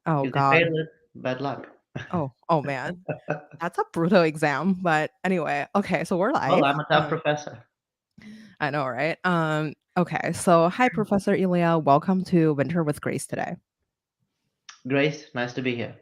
Oh If they God. fail it, bad luck. Oh man. That's a brutal exam. But anyway, okay, so we're Well, live. I'm a tough professor. I know, right? Okay, so hi Professor Ilya. Welcome to Winter with Grace today. Grace, nice to be here.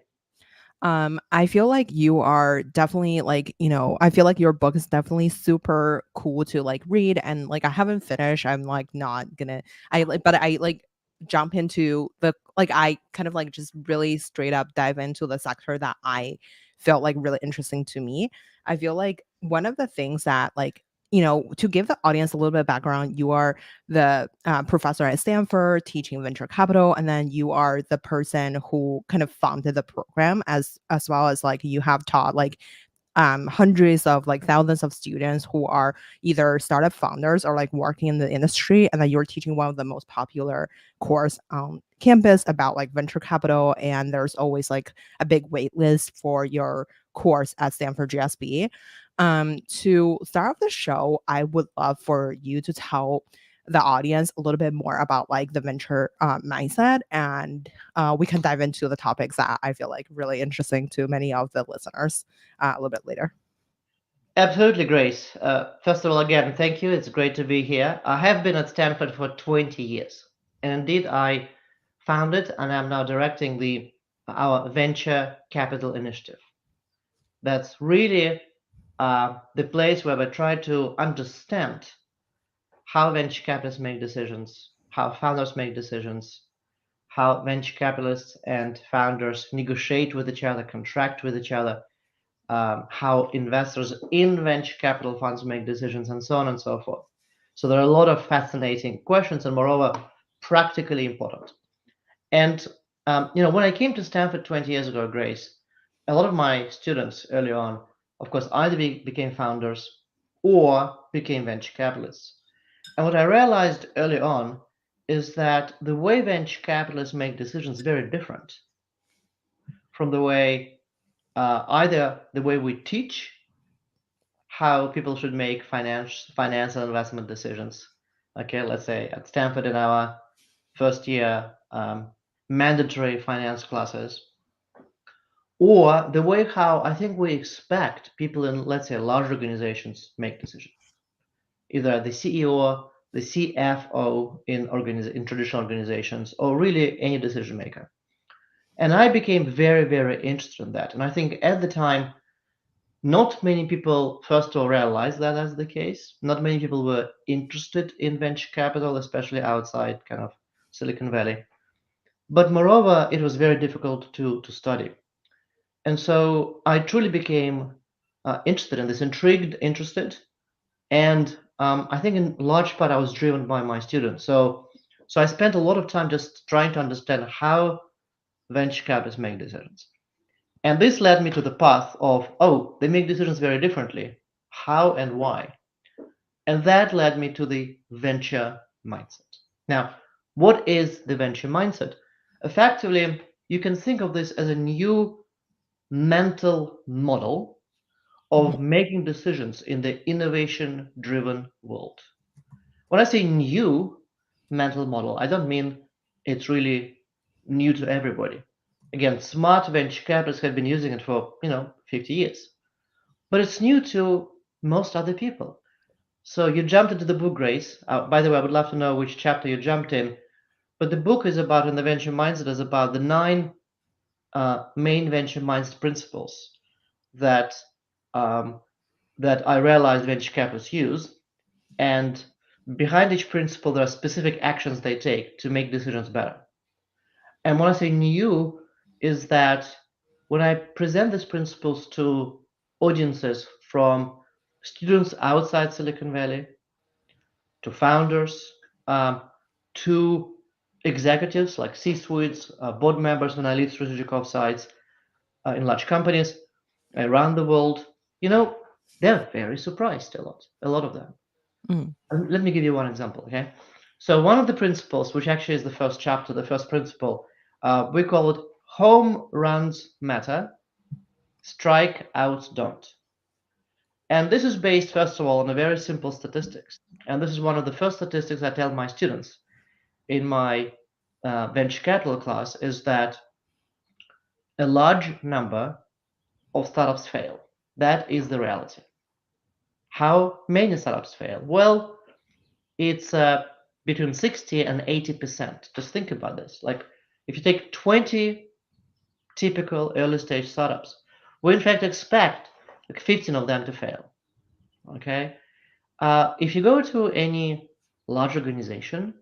I feel like you are definitely like, I feel like your book is definitely super cool to like read and like I haven't finished. I'm like not gonna but I like jump into the like I kind of like just really straight up dive into the sector that I felt like really interesting to me. I feel like one of the things that like to give the audience a little bit of background, you are the professor at Stanford teaching venture capital, and then you are the person who kind of founded the program as well as like you have taught like hundreds of like thousands of students who are either startup founders or like working in the industry, and then you're teaching one of the most popular course on campus about like venture capital, and there's always like a big wait list for your course at Stanford GSB. To start off the show, I would love for you to tell the audience a little bit more about like the venture mindset, and we can dive into the topics that I feel like really interesting to many of the listeners a little bit later. Absolutely, Grace. First of all, again, thank you. It's great to be here. I have been at Stanford for 20 years. And indeed, I founded and I'm now directing our venture capital initiative. That's really the place where we try to understand how venture capitalists make decisions, how founders make decisions, how venture capitalists and founders negotiate with each other, contract with each other, how investors in venture capital funds make decisions, and so on and so forth. So there are a lot of fascinating questions, and moreover, practically important. And when I came to Stanford 20 years ago, Grace, a lot of my students early on, of course, either became founders or became venture capitalists. And what I realized early on is that the way venture capitalists make decisions is very different from the way either the way we teach how people should make finance and investment decisions. Okay, let's say at Stanford in our first year mandatory finance classes, or the way how I think we expect people in, let's say, large organizations make decisions. Either the CEO, the CFO in traditional organizations, or really any decision maker. And I became very, very interested in that. And I think at the time, not many people, first of all, realized that as the case. Not many people were interested in venture capital, especially outside kind of Silicon Valley. But moreover, it was very difficult to study. And so I truly became interested in this, intrigued, interested. And I think in large part I was driven by my students. So I spent a lot of time just trying to understand how venture capitalists make decisions. And this led me to the path of, oh, they make decisions very differently. How and why? And that led me to the venture mindset. Now, what is the venture mindset? Effectively, you can think of this as a new mental model of Mhm. making decisions in the innovation driven world. When I say new mental model, I don't mean it's really new to everybody. Again, smart venture capitalists have been using it for, 50 years. But it's new to most other people. So you jumped into the book, Grace. By the way, I would love to know which chapter you jumped in. But the book is about, in the venture mindset, is about the nine main venture mindset principles that um, that I realized venture capitalists use. And behind each principle, there are specific actions they take to make decisions better. And when I say new, is that when I present these principles to audiences from students outside Silicon Valley to founders, um, to executives like C-suites, board members when I lead strategic offsites in large companies around the world, you know, they're very surprised a lot of them. Mm. And let me give you one example, okay? So one of the principles, which actually is the first chapter, the first principle, we call it home runs matter, strike outs don't. And this is based, first of all, on a very simple statistics. And this is one of the first statistics I tell my students in my venture capital class is that a large number of startups fail. That is the reality. How many startups fail? Well, it's between 60 and 80%. Just think about this. Like, if you take 20 typical early stage startups, we in fact expect like 15 of them to fail. Okay. If you go to any large organization,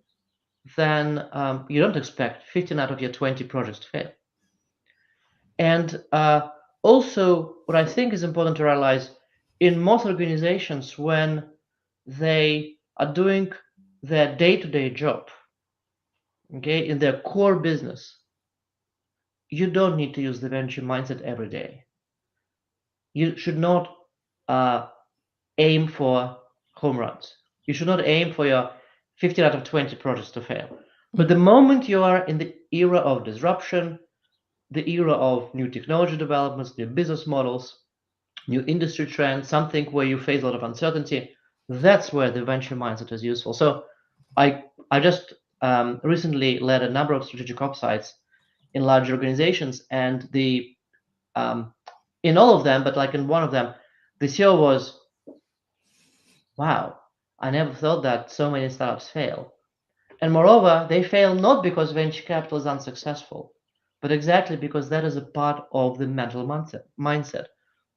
then you don't expect 15 out of your 20 projects to fail. And also, what I think is important to realize in most organizations, when they are doing their day-to-day job, okay, in their core business, you don't need to use the venture mindset every day. You should not uh, aim for home runs. You should not aim for your 15 out of 20 projects to fail. But the moment you are in the era of disruption, the era of new technology developments, new business models, new industry trends, something where you face a lot of uncertainty, that's where the venture mindset is useful. So I just recently led a number of strategic offsites in large organizations, and the in all of them, but like in one of them, the CEO was, wow, I never thought that so many startups fail. And moreover, they fail not because venture capital is unsuccessful, but exactly because that is a part of the mental mindset.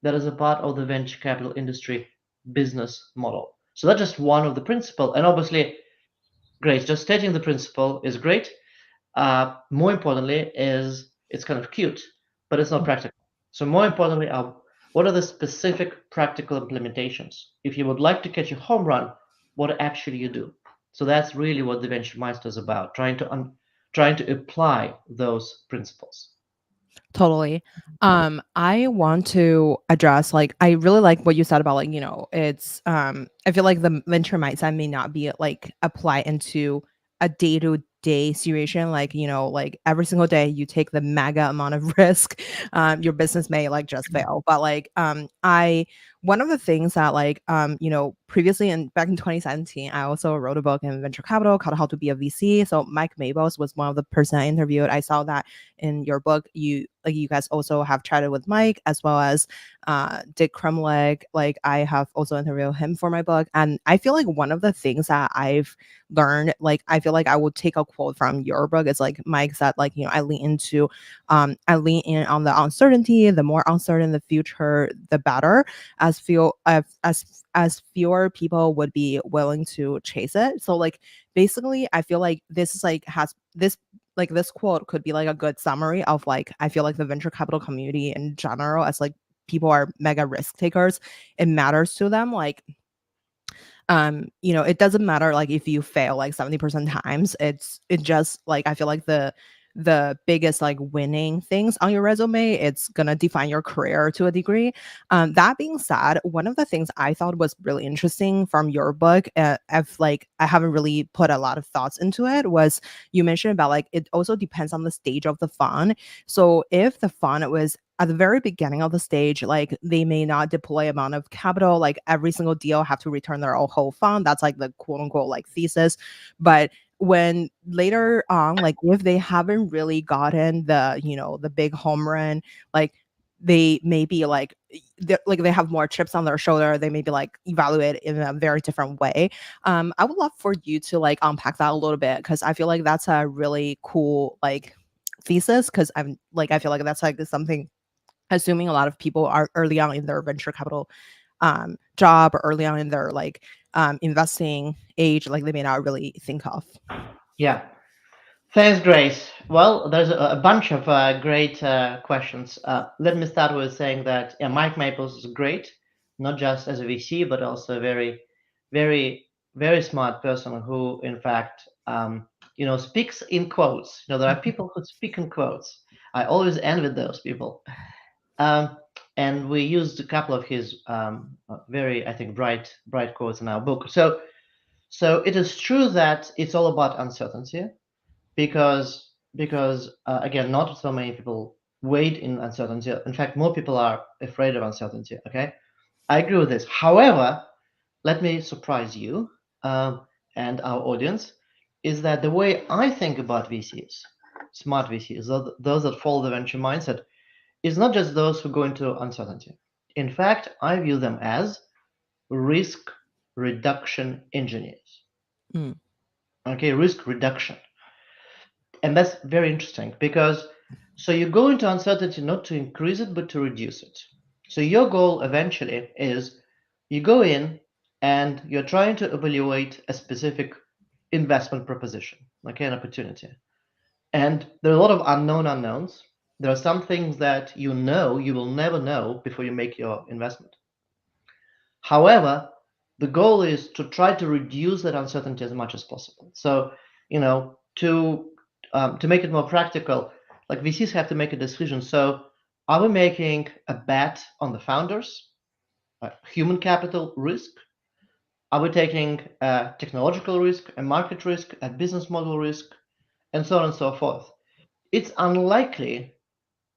That is a part of the venture capital industry business model. So that's just one of the principles. And obviously, great, just stating the principle is great. More importantly, is it's kind of cute, but it's not practical. So more importantly, what are the specific practical implementations? If you would like to catch a home run, what actually you do? So that's really what the venture mindset is about, trying to apply those principles. Totally. I want to address like I really like what you said about like, it's I feel like the venture mindset may not be like apply into a day-to-day situation. Like, like every single day you take the mega amount of risk, your business may like just fail. But like I one of the things that like previously in back in 2017, I also wrote a book in venture capital called How to Be a VC. So Mike Mabos was one of the person I interviewed. I saw that in your book you guys also have chatted with Mike as well as Dick Kremlich. Like I have also interviewed him for my book, and I feel like one of the things that I've learned, like I feel like I would take a quote from your book. It's like Mike said, like I lean in on the uncertainty. The more uncertain the future, the better. As fewer people would be willing to chase it. So like basically, I feel like this is like has this like this quote could be like a good summary of like I feel like the venture capital community in general, as like people are mega risk takers. It matters to them. Like it doesn't matter like if you fail like 70% times. It just like I feel like the biggest like winning things on your resume, it's gonna define your career to a degree. That being said, one of the things I thought was really interesting from your book, if like I haven't really put a lot of thoughts into it, was you mentioned about like it also depends on the stage of the fund. So if the fund was at the very beginning of the stage, like they may not deploy amount of capital, like every single deal have to return their whole fund. That's like the quote unquote like thesis. But when later on, like if they haven't really gotten the big home run, like they may be like they have more chips on their shoulder. They may be like evaluated in a very different way. I would love for you to like unpack that a little bit because I feel like that's a really cool like thesis because I feel like that's like something assuming a lot of people are early on in their venture capital job or early on in their like investing age, like they may not really think of. Yeah. Thanks, Grace. Well, there's a bunch of great questions. Let me start with saying that yeah, Mike Maples is great, not just as a VC, but also a very, very, very smart person who, in fact, speaks in quotes. There are people who speak in quotes. I always envy those people. Um, and we used a couple of his very, I think, bright quotes in our book. So it is true that it's all about uncertainty because again, not so many people wait in uncertainty. In fact, more people are afraid of uncertainty. Okay, I agree with this. However, let me surprise you and our audience is that the way I think about VCs, smart VCs, those that follow the venture mindset, is not just those who go into uncertainty. In fact, I view them as risk reduction engineers. Mm, Okay, risk reduction. And that's very interesting because so you go into uncertainty not to increase it, but to reduce it. So your goal eventually is you go in and you're trying to evaluate a specific investment proposition, okay, an opportunity. And there are a lot of unknown unknowns. There are some things that you know you will never know before you make your investment. However, the goal is to try to reduce that uncertainty as much as possible. So, to make it more practical, like VCs have to make a decision. So, are we making a bet on the founders, human capital risk? Are we taking a technological risk, a market risk, a business model risk, and so on and so forth? It's unlikely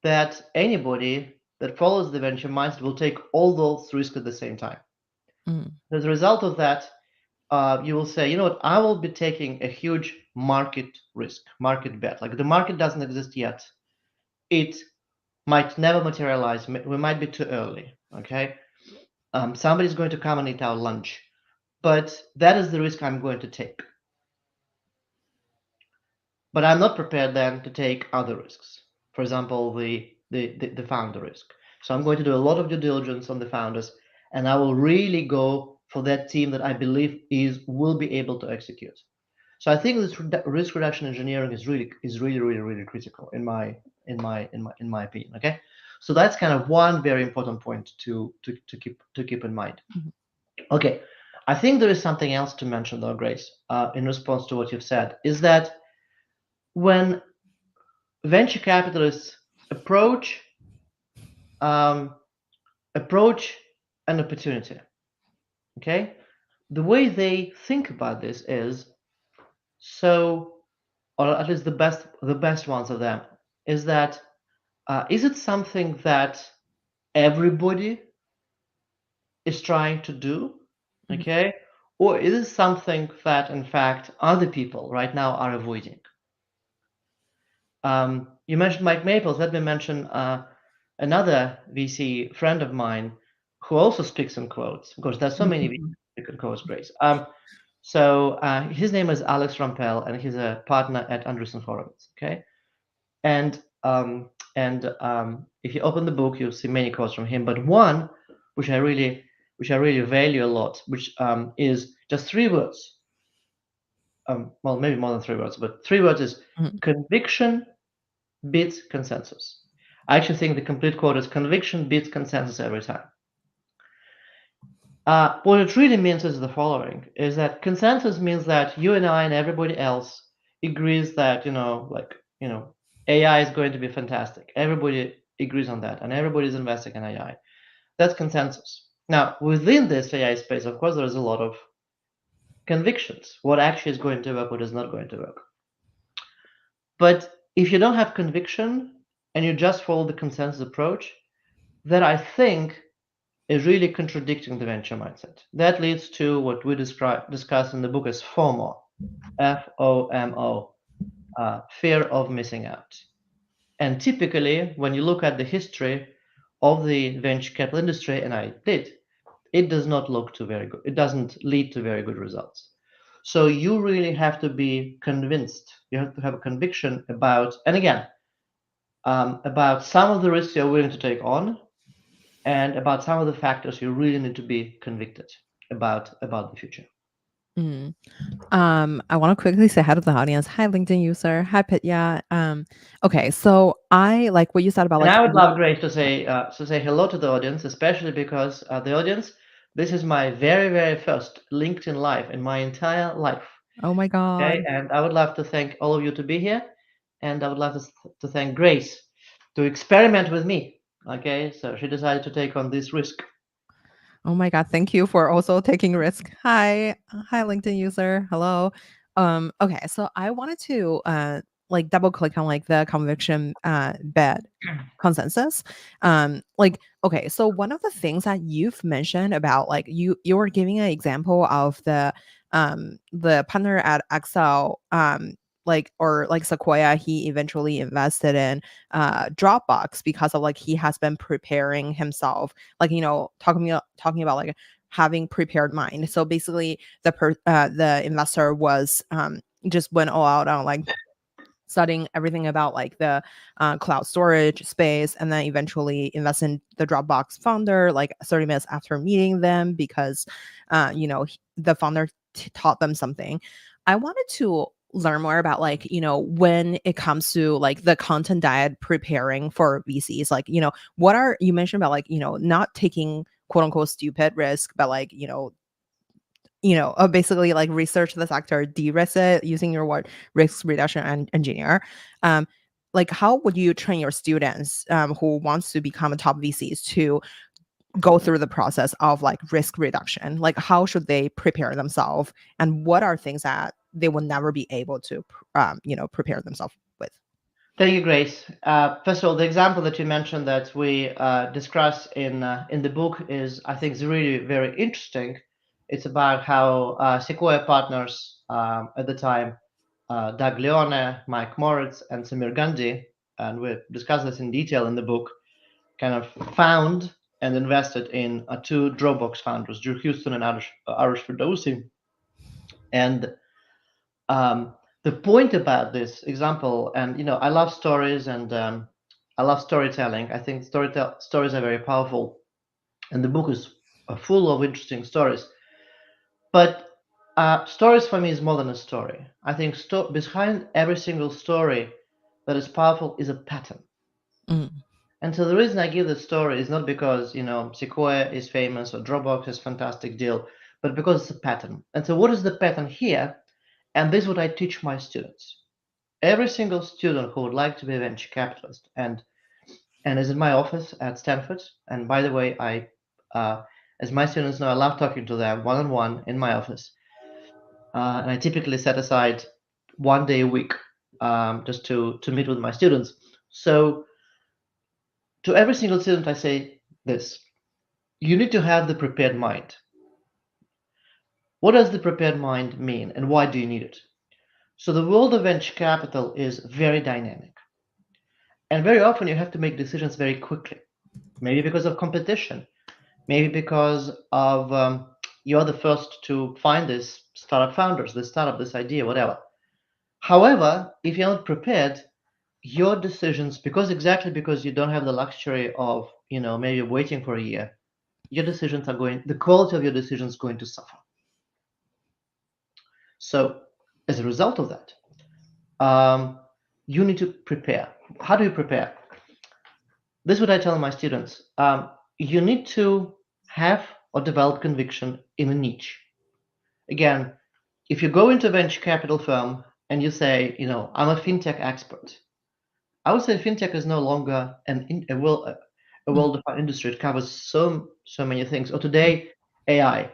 that anybody that follows the venture mindset will take all those risks at the same time. mm, As a result of that, you will say, you know what, I will be taking a huge market risk, market bet. Like the market doesn't exist yet. It might never materialize. We might be too early. Okay. Somebody's going to come and eat our lunch. But that is the risk I'm going to take. But I'm not prepared then to take other risks. For example, the founder risk. So I'm going to do a lot of due diligence on the founders, and I will really go for that team that I believe is will be able to execute. So I think this risk reduction engineering is really critical in my opinion. Okay, so that's kind of one very important point to keep in mind. mhm, Okay, I think there is something else to mention though, Grace, in response to what you've said, is that when venture capitalists um, approach an opportunity, okay, the way they think about this is so, or at least the best ones of them is that is it something that everybody is trying to do, mhm, okay, or is it something that in fact other people right now are avoiding? You mentioned Mike Maples. Let me mention another VC friend of mine who also speaks in quotes. Of course, there's so many VCs mhm, who can quote Grace. So his name is Alex Rampel, and he's a partner at Andreessen Horowitz. Okay, and if you open the book, you'll see many quotes from him. But one, which I really, which I really value a lot, which is just 3 words. Well, maybe more than 3 words, but 3 words is mhm, conviction beats consensus. I actually think the complete quote is conviction beats consensus every time. What it really means is the following: is that consensus means that you and I and everybody else agrees that AI is going to be fantastic. Everybody agrees on that, and everybody's investing in AI. That's consensus. Now, within this AI space, of course, there is a lot of convictions. What actually is going to work, what is not going to work. But if you don't have conviction and you just follow the consensus approach, that I think is really contradicting the venture mindset. That leads to what we discuss in the book as FOMO, FOMO, fear of missing out. And typically, when you look at the history of the venture capital industry, and I did, it does not look too very good. It doesn't lead to very good results. So you really have to be convinced. You have to have a conviction about, and again, about some of the risks you're willing to take on, and about some of the factors you really need to be convicted about the future. mm. I want to quickly say hi to the audience. Hi, LinkedIn user. Hi, Pitya. Okay, so I like what you said about And like. I would love, Grace, to say hello to the audience, especially because the audience, this is my very, very first LinkedIn Live in my entire life. Oh my Okay, god. and I would love to thank all of you to be here, and I would love to thank Grace to experiment with me. Okay, so she decided to take on this risk. Oh my god, thank you for also taking risk. Hi. Hi, LinkedIn user. Hello. Okay, so I wanted to like double click on like the conviction bed consensus. Like okay, so one of the things that you've mentioned about like you were giving an example of the partner at Excel like or like Sequoia, he eventually invested in Dropbox because of like he has been preparing himself, like talking about like having prepared mind. So basically, the investor was just went all out on like studying everything about like the cloud storage space, and then eventually invest in the Dropbox founder like 30 minutes after meeting them because the founder taught them something. I wanted to learn more about like when it comes to like the content diet preparing for VCs, like what are you mentioned about like not taking quote unquote stupid risk, but like basically like research the sector, de-risk it using your word risk reduction and engineer. Um, like how would you train your students who wants to become a top VCs to go through the process of like risk reduction? Like how should they prepare themselves, and what are things that they will never be able to prepare themselves with? Thank you, Grace. First of all, the example that you mentioned that we discuss in the book is, I think, is really very interesting. It's about how Sequoia partners at the time, Doug Leone, Mike Moritz, and Samir Gandhi, and we discuss this in detail in the book, kind of found and invested in two Dropbox founders, Drew Houston and Arish Firdousi. And um, the point about this example, and I love stories and I love storytelling. I think stories are very powerful, and the book is full of interesting stories. But stories for me is more than a story. I think behind every single story that is powerful is a pattern. Mm, And so the reason I give this story is not because Sequoia is famous or Dropbox is a fantastic deal, but because it's a pattern. And so what is the pattern here? And this is what I teach my students. Every single student who would like to be a venture capitalist and is in my office at Stanford. And by the way, as my students know, I love talking to them one on one in my office. And I typically set aside 1 day a week just to meet with my students. So to every single student, I say this: you need to have the prepared mind. What does the prepared mind mean, and why do you need it? So the world of venture capital is very dynamic. And very often you have to make decisions very quickly, maybe because of competition, maybe because of you're the first to find this startup founders, this startup, this idea, whatever. However, if you're not prepared, your decisions, because you don't have the luxury of, maybe waiting for a year, the quality of your decisions is going to suffer. So as a result of that, um, you need to prepare. How do you prepare? This is what I tell my students. You need to have or develop conviction in a niche. Again, if you go into a venture capital firm and you say, I'm a fintech expert, I would say fintech is no longer a mm, well-defined industry. It covers so many things. Or today, AI.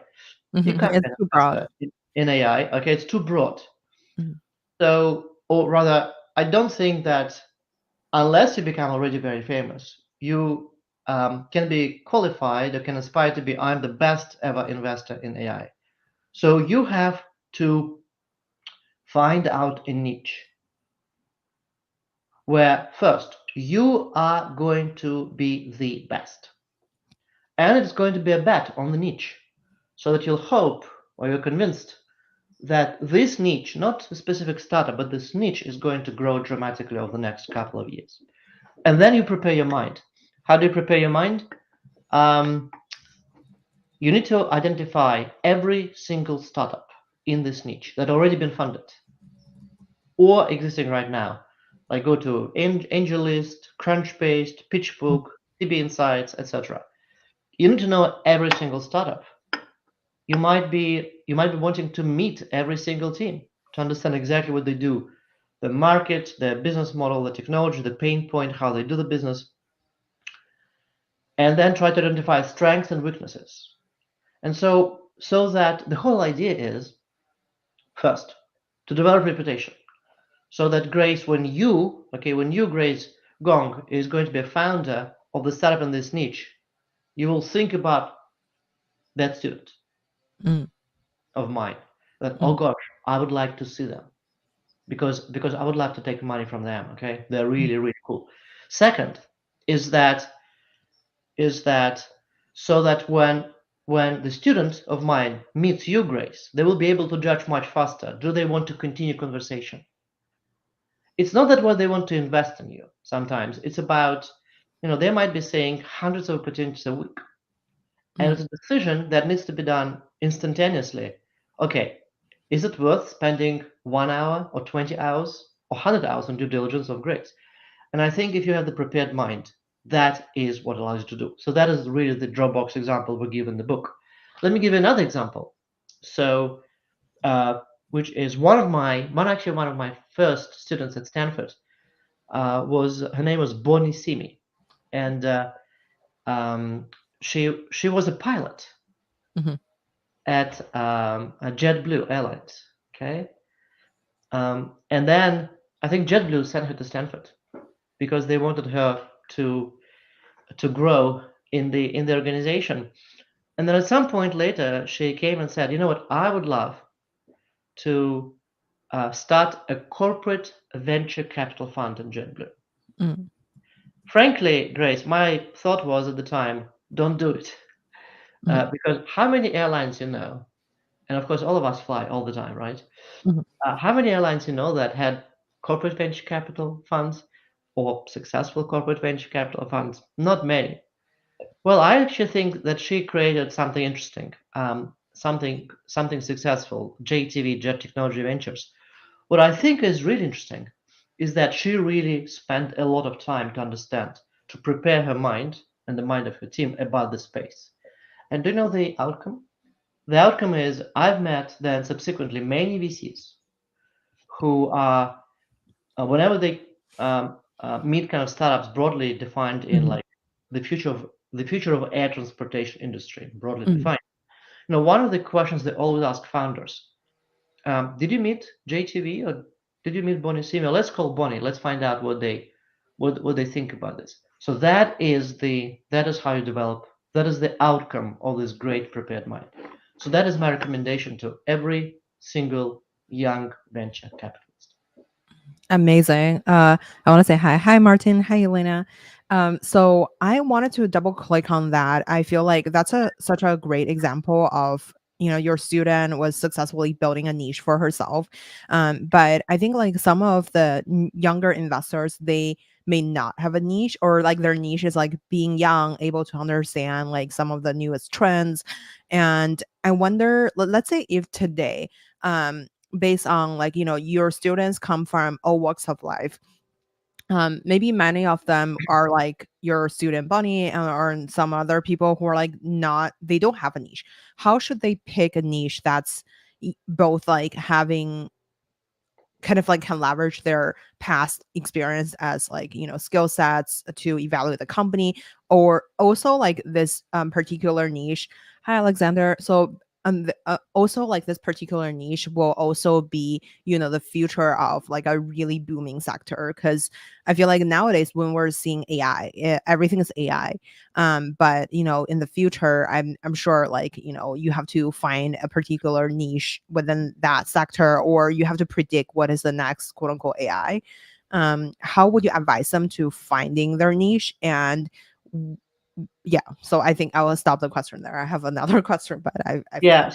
You can't it's be an too broad. investor in AI. Okay, it's too broad. Mm, So, or rather, I don't think that unless you become already very famous, you can be qualified or can aspire to be, I'm the best ever investor in AI. So you have to find out a niche where first you are going to be the best. And it's going to be a bet on the niche so that you'll hope or you're convinced that this niche, not a specific startup, but this niche is going to grow dramatically over the next couple of years. And then you prepare your mind. How do you prepare your mind? Um, you need to identify every single startup in this niche that already been funded or existing right now. Like go to AngelList, Crunchbase, mm, PitchBook, CB Insights, etc. You need to know every single startup. You might be wanting to meet every single team to understand exactly what they do, the market, their business model, the technology, the pain point, how they do the business, and then try to identify strengths and weaknesses. And so that the whole idea is first to develop reputation. So that Grace, when you Grace Gong is going to be a founder of the startup in this niche, you will think about that student mm, of mine. That, oh mm, gosh, I would like to see them. because I would love to take money from them. Okay, they're really really cool. Second is that is that so that when the student of mine meets you, Grace, they will be able to judge much faster. Do they want to continue conversation? It's not that what they want to invest in you. Sometimes it's about, they might be saying hundreds of opportunities a week, and Mm, it's a decision that needs to be done instantaneously. Okay, is it worth spending 1 hour or 20 hours or 100 hours on due diligence of Grace? And I think if you have the prepared mind, that is what allows you to do. So that is really the Dropbox example we give in the book. Let me give you another example. So, uh, which is one of my first students at Stanford was her name was Bonnie Simi, and um, she was a pilot mhm, at JetBlue Airlines. Okay, and then I think JetBlue sent her to Stanford because they wanted her to grow in the organization. And then at some point later, she came and said, "You know what? I would love to start a corporate venture capital fund in JetBlue." mm, Frankly, Grace, my thought was at the time, don't do it. mhm, Because how many airlines you know, and of course, all of us fly all the time, right? mhm, How many airlines you know that had corporate venture capital funds or successful corporate venture capital funds? Not many. Well, I actually think that she created something interesting, something successful, JTV, Jet Technology Ventures. What I think is really interesting is that she really spent a lot of time to understand, to prepare her mind and the mind of her team about the space. And do you know the outcome? The outcome is I've met then subsequently many VCs who are, whenever they meet kind of startups broadly defined in mhm, like the future of air transportation industry, broadly mhm. defined. One of the questions they always ask founders: did you meet JTV or did you meet Bonnie Seymour? Let's call Bonnie. Let's find out what they think about this. So that is how you develop. That is the outcome of this great prepared mind. So that is my recommendation to every single young venture capitalist. Amazing. I want to say hi. Hi, Martin. Hi, Elena. So I wanted to double click on that. I feel like that's a such a great example of your student was successfully building a niche for herself. But I think like some of the younger investors they may not have a niche or like their niche is like being young, able to understand like some of the newest trends. And I wonder, let's say if today based on like your students come from all walks of life, maybe many of them are like your student bunny or some other people who are like not they don't have a niche. How should they pick a niche that's both like having kind of like can leverage their past experience as like skill sets to evaluate the company, or also like this particular niche. Hi, Alexander. So also like this particular niche will also be the future of like a really booming sector, because I feel like nowadays when we're seeing AI, everything is AI. But in the future, I'm sure like you have to find a particular niche within that sector, or you have to predict what is the next quote unquote AI. How would you advise them to finding their niche? And yeah, so I think I will stop the question there. I have another question, but I feel Yeah, like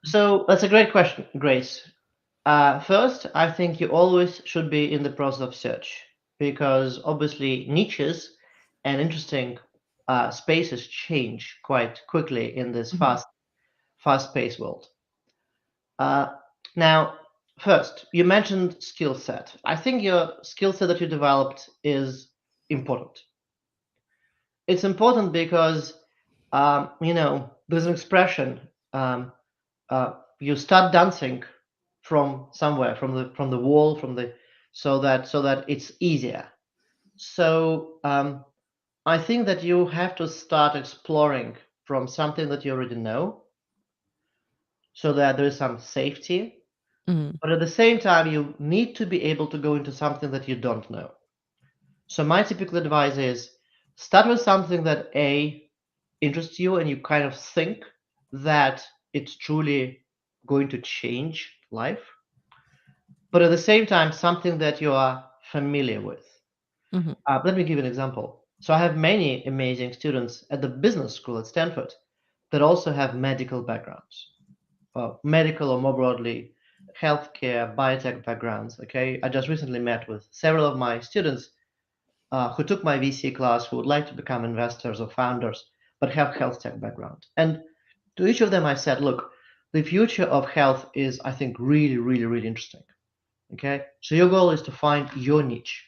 so that's a great question, Grace. First, I think you always should be in the process of search because obviously niches and interesting spaces change quite quickly in this mhm, fast-paced world. Uh, now, first, you mentioned skill set. I think your skill set that you developed is important. It's important because there's an expression. You start dancing from somewhere, from the wall, from the so that it's easier. So I think that you have to start exploring from something that you already know, so that there is some safety. mhm, But at the same time, you need to be able to go into something that you don't know. So my typical advice is start with something that A interests you and you kind of think that it's truly going to change life. but at the same time, something that you are familiar with. Mhm. Let me give you an example. So I have many amazing students at the business school at Stanford that also have medical backgrounds, medical or more broadly, healthcare, biotech backgrounds. Okay, I just recently met with several of my students who took my VC class who would like to become investors or founders but have health tech background. And to each of them, I said, look, the future of health is, I think, really, really, really interesting. Okay, so your goal is to find your niche.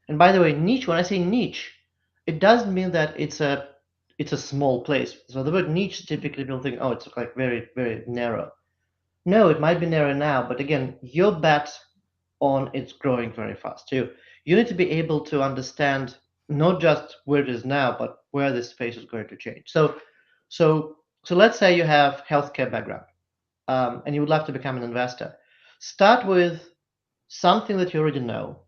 And by the way, niche, when I say niche, it doesn't mean that it's a small place. So the word niche typically people think, oh, it's like very, very narrow. No, it might be narrow now, but again, your bet on it's growing very fast. So you need to be able to understand not just where it is now, but where this space is going to change. So, so let's say you have healthcare background, and you would like to become an investor. Start with something that you already know,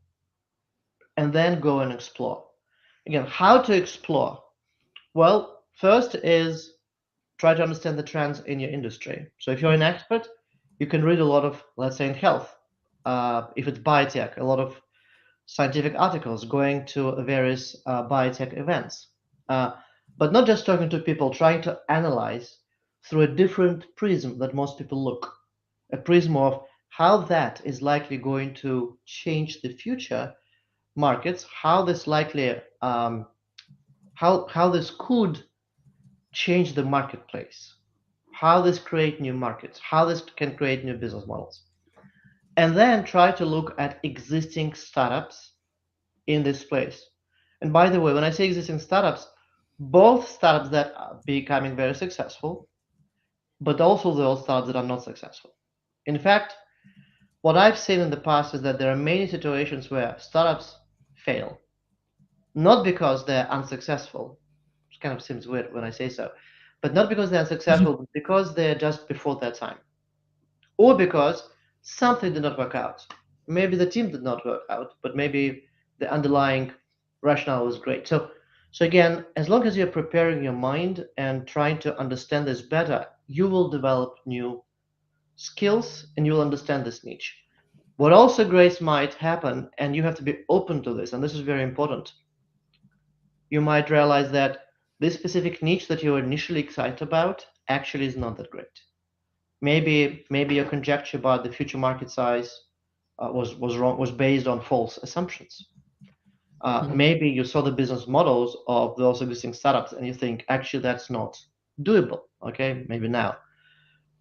and then go and explore. Again, how to explore? Well, first is try to understand the trends in your industry. So if you're an expert, you can read a lot of, let's say, in health. If it's biotech, a lot of scientific articles going to various biotech events. Uh, but not just talking to people, trying to analyze through a different prism that most people look, a prism of how that is likely going to change the future markets, how this likely, how this could change the marketplace, how this create new markets, how this can create new business models, and then try to look at existing startups in this place. And by the way, when I say existing startups, both startups that are becoming very successful, but also those startups that are not successful. In fact, what I've seen in the past is that there are many situations where startups fail, not because they're unsuccessful. It kind of seems weird when I say so, but not because they're unsuccessful, but because they're just before their time, or because something did not work out. Maybe the team did not work out, but maybe the underlying rationale was great. So again, as long as you're preparing your mind and trying to understand this better, you will develop new skills and you'll understand this niche. What also, Grace, might happen, and you have to be open to this, and this is very important. You might realize that this specific niche that you were initially excited about actually is not that great. Maybe your conjecture about the future market size was wrong, was based on false assumptions. Maybe you saw the business models of those existing startups and you think actually that's not doable. Okay, maybe now,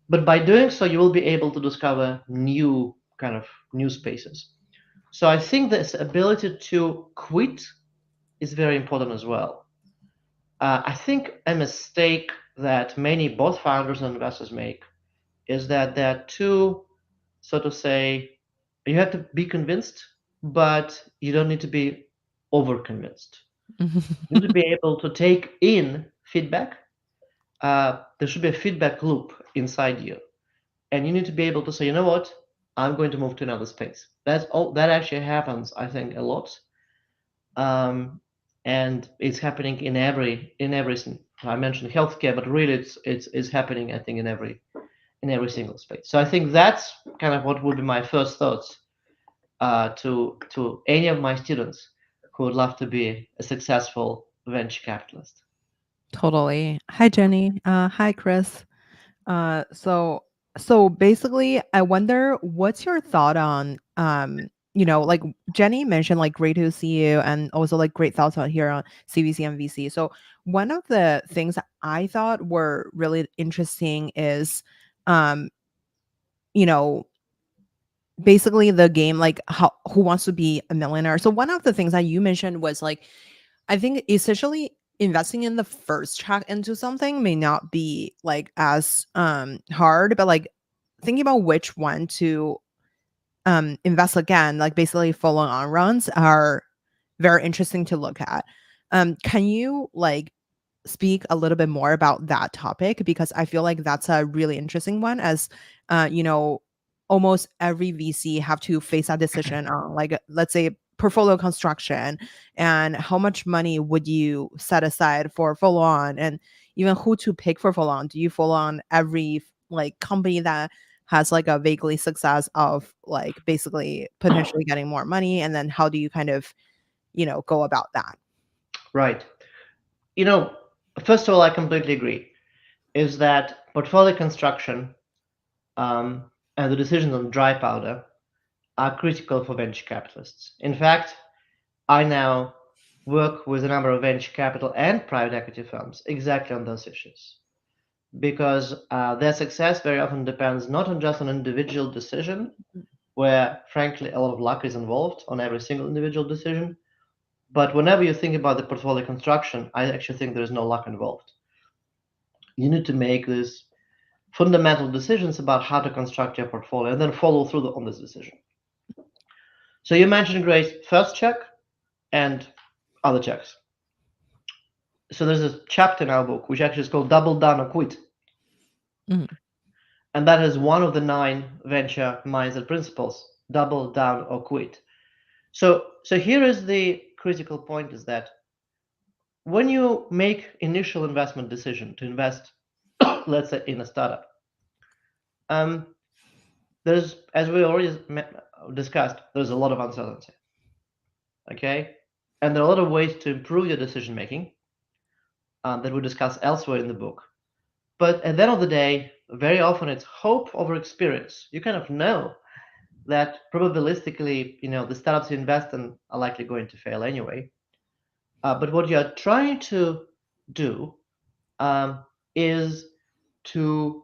but by doing so, you will be able to discover new kind of new spaces. So I think this ability to quit is very important as well. I think a mistake that many both founders and investors make is that there are two, so to say, you have to be convinced, but you don't need to be over convinced. You need to be able to take in feedback. There should be a feedback loop inside you, and you need to be able to say, you know what, I'm going to move to another space. That's all. That actually happens, I think, a lot, um, and it's happening in every. I mentioned healthcare, but really, it's happening, I think, in every single space. So I think that's kind of what would be my first thoughts to any of my students who would love to be a successful venture capitalist. Totally. Hi, Jenny. Hi, Chris. So basically, I wonder what's your thought on like Jenny mentioned, like great to see you, and also like great thoughts out here on CVC and VC. So one of the things that I thought were really interesting is, um, you know, basically the game like how who wants to be a millionaire. So one of the things that you mentioned was like I think essentially investing in the first track into something may not be like as hard, but like thinking about which one to invest again, like basically full on runs are very interesting to look at. Can you like speak a little bit more about that topic because I feel like that's a really interesting one as almost every VC have to face that decision on like let's say portfolio construction and how much money would you set aside for full on and even who to pick for full on. Do you full on every like company that has like a vaguely success of like basically potentially getting more money, and then how do you kind of, go about that? Right. You know, first of all, I completely agree. Is that portfolio construction and the decisions on dry powder are critical for venture capitalists. In fact, I now work with a number of venture capital and private equity firms exactly on those issues because their success very often depends not on just an individual decision, where frankly a lot of luck is involved on every single individual decision. But whenever you think about the portfolio construction, I actually think there is no luck involved. You need to make these fundamental decisions about how to construct your portfolio and then follow through on this decision. So you mentioned, Grace, first check and other checks. So there's a chapter in our book which actually is called Double Down or Quit. Mhm, And that is one of the 9 venture mindset principles: double down or quit. So here is the critical point: is that when you make initial investment decision to invest, let's say in a startup, um, there's, as we already discussed, there's a lot of uncertainty. Okay, and there are a lot of ways to improve your decision making that we discuss elsewhere in the book. But at the end of the day, very often it's hope over experience. You kind of know that probabilistically, the startups you invest in are likely going to fail anyway. But what you're trying to do is to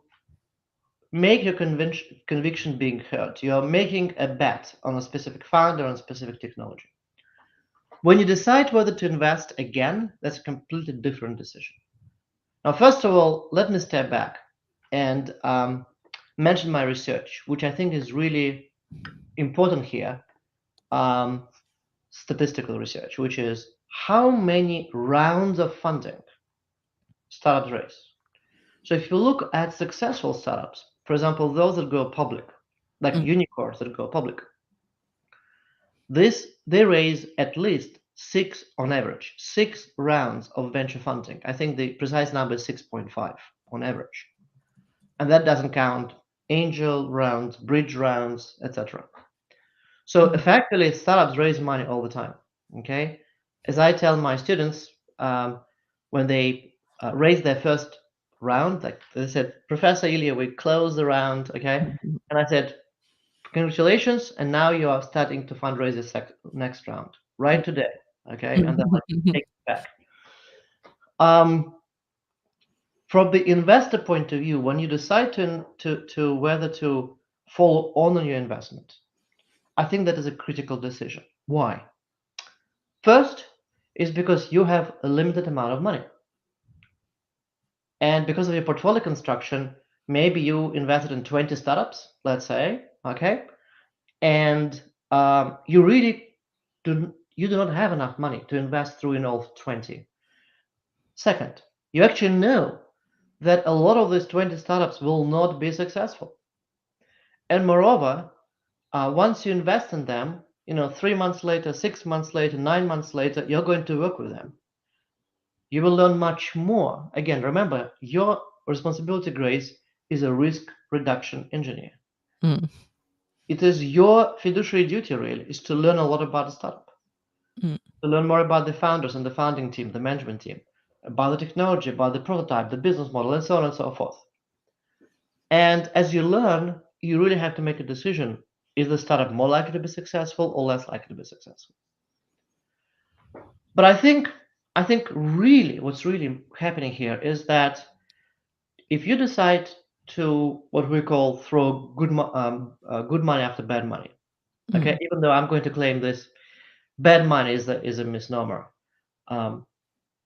make your conviction being heard. You're making a bet on a specific founder, on a specific technology. When you decide whether to invest again, that's a completely different decision. Now, first of all, let me step back and mention my research, which I think is really important here. Statistical research, which is how many rounds of funding startups raise. So if you look at successful startups, for example, those that go public, like mhm, unicorns that go public, they raise at least 6 on average, 6 rounds of venture funding. I think the precise number is 6.5 on average. And that doesn't count angel rounds, bridge rounds, etc. So mhm, effectively, startups raise money all the time. Okay, as I tell my students when they raise their first round, like they said, Professor Ilya, we closed the round. Okay, mhm, and I said, congratulations, and now you are starting to fundraise the next round right today. Okay, and then like mhm, take it back. Um, from the investor point of view, when you decide to whether to follow on your investment, I think that is a critical decision. Why? First is because you have a limited amount of money. And because of your portfolio construction, maybe you invested in 20 startups, let's say, okay? And you do not have enough money to invest through in all 20. Second, you actually know that a lot of these 20 startups will not be successful. And moreover, once you invest in them, 3 months later, 6 months later, 9 months later, you're going to work with them. You will learn much more. Again, remember, your responsibility, Grace, is a risk reduction engineer. mhm, It is your fiduciary duty, really, is to learn a lot about the startup, mhm, to learn more about the founders and the founding team, the management team, about the technology, about the prototype, the business model, and so on and so forth. And as you learn, you really have to make a decision. Is the startup more likely to be successful or less likely to be successful? But I think really what's really happening here is that if you decide to what we call throw good money after bad money, okay, mhm, even though I'm going to claim this, bad money is a misnomer. Um,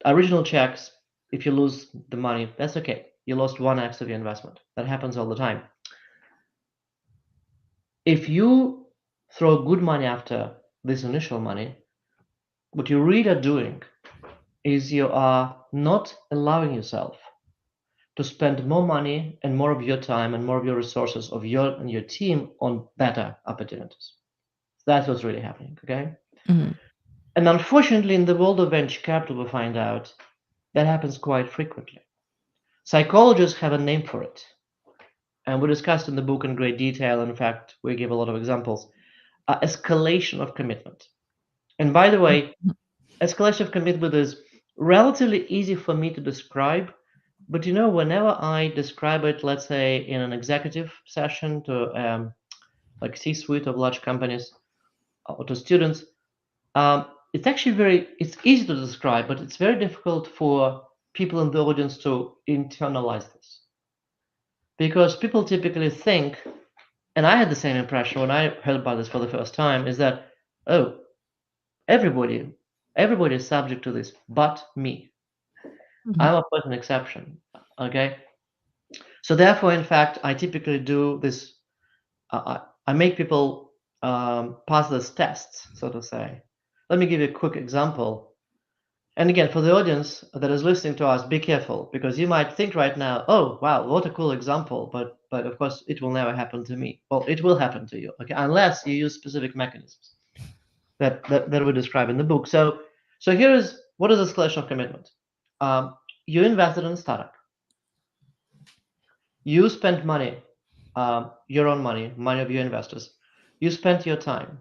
Original checks, if you lose the money, that's okay. You lost 1x of your investment. That happens all the time. If you throw good money after this initial money, what you really are doing is you are not allowing yourself to spend more money and more of your time and more of your resources of your and your team on better opportunities. That's what's really happening, okay? mhm, And unfortunately, in the world of venture capital, we find out that happens quite frequently. Psychologists have a name for it. and we discussed in the book in great detail. In fact, we give a lot of examples. Escalation of commitment. And by the way, Mhm. escalation of commitment is relatively easy for me to describe, but whenever I describe it, let's say in an executive session to like C-suite of large companies or to students, it's actually it's easy to describe, but it's very difficult for people in the audience to internalize this because people typically think, and I had the same impression when I heard about this for the first time, is that, oh, everybody, everybody is subject to this, but me. Mhm. I'm a person exception. Okay, so therefore, in fact, I typically do this. I make people pass this tests, so to say. Let me give you a quick example. And again, for the audience that is listening to us, be careful because you might think right now, "Oh, wow, what a cool example!" But of course, it will never happen to me. Well, it will happen to you, okay, unless you use specific mechanisms that we describe in the book. So here is what is escalation of commitment. Um, you invested in a startup. You spent money, your own money, money of your investors. You spent your time.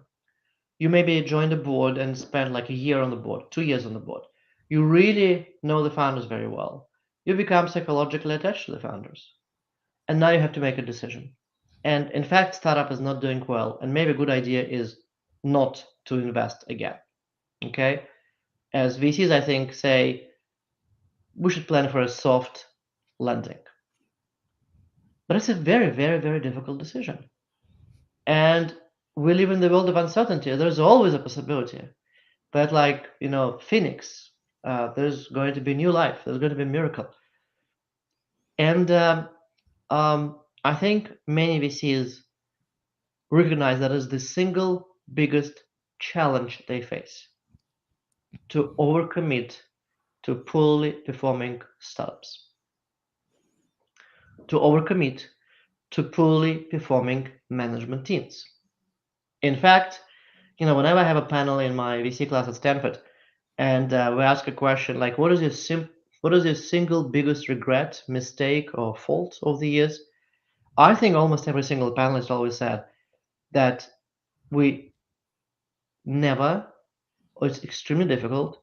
You maybe joined a board and spent like a year on the board, 2 years on the board. You really know the founders very well. You become psychologically attached to the founders. And now you have to make a decision. And in fact, startup is not doing well. And maybe a good idea is not to invest again. Okay. As VCs, I think, say we should plan for a soft landing. But it's a very, very, very difficult decision. And we live in the world of uncertainty. There's always a possibility that, like, Phoenix, there's going to be new life. There's going to be a miracle. And I think many VCs recognize that as the single biggest challenge they face to overcommit to poorly performing startups, to overcommit to poorly performing management teams. In fact, whenever I have a panel in my VC class at Stanford, and we ask a question like, what is your single biggest regret, mistake, or fault of the years? I think almost every single panelist always said that we never, or it's extremely difficult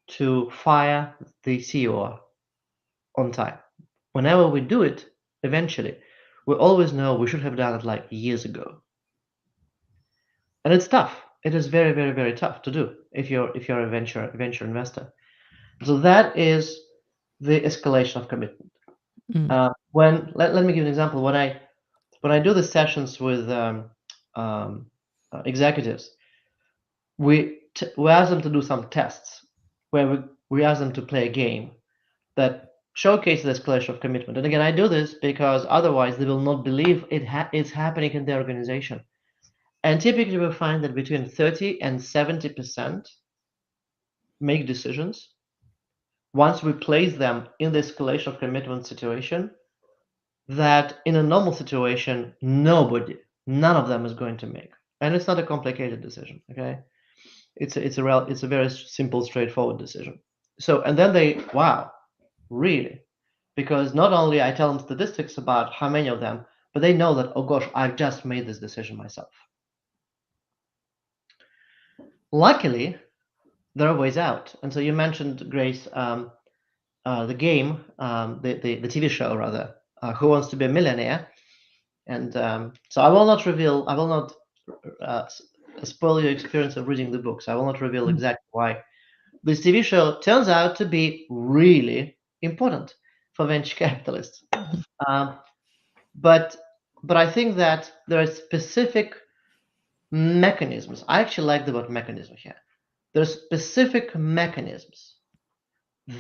to fire the CEO on time. Whenever we do it, eventually, we always know we should have done it like years ago. And it's tough. It is very, very, very tough to do if you're a venture investor. So that is the escalation of commitment. Mm. Let me give an example. When I do the sessions with um, executives, we ask them to do some tests where we ask them to play a game that showcases the escalation of commitment. And again, I do this because otherwise they will not believe it's happening in their organization. And typically, we find that between 30 and 70% make decisions once we place them in the escalation of commitment situation that in a normal situation, none of them is going to make. And it's not a complicated decision, okay? It's a very simple, straightforward decision. So, and then they, wow, really? Because not only I tell them statistics about how many of them, but they know that, oh gosh, I've just made this decision myself. Luckily, there are ways out. And so you mentioned, Grace, the game, the TV show rather, Who Wants to Be a Millionaire? And so I will not uh, spoil your experience of reading the books. I will not reveal Mm. exactly why this TV show turns out to be really important for venture capitalists. Mhm. Um, but but I think that there are specific mechanisms. I actually like the word mechanism here. There are specific mechanisms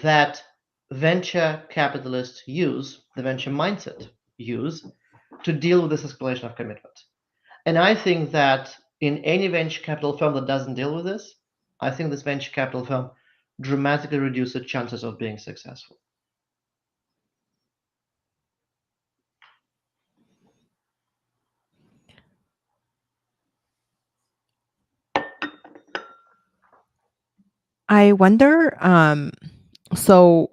that venture capitalists use, the venture mindset use, to deal with this escalation of commitment. And I think that in any venture capital firm that doesn't deal with this, I think this venture capital firm dramatically reduces chances of being successful. I wonder, so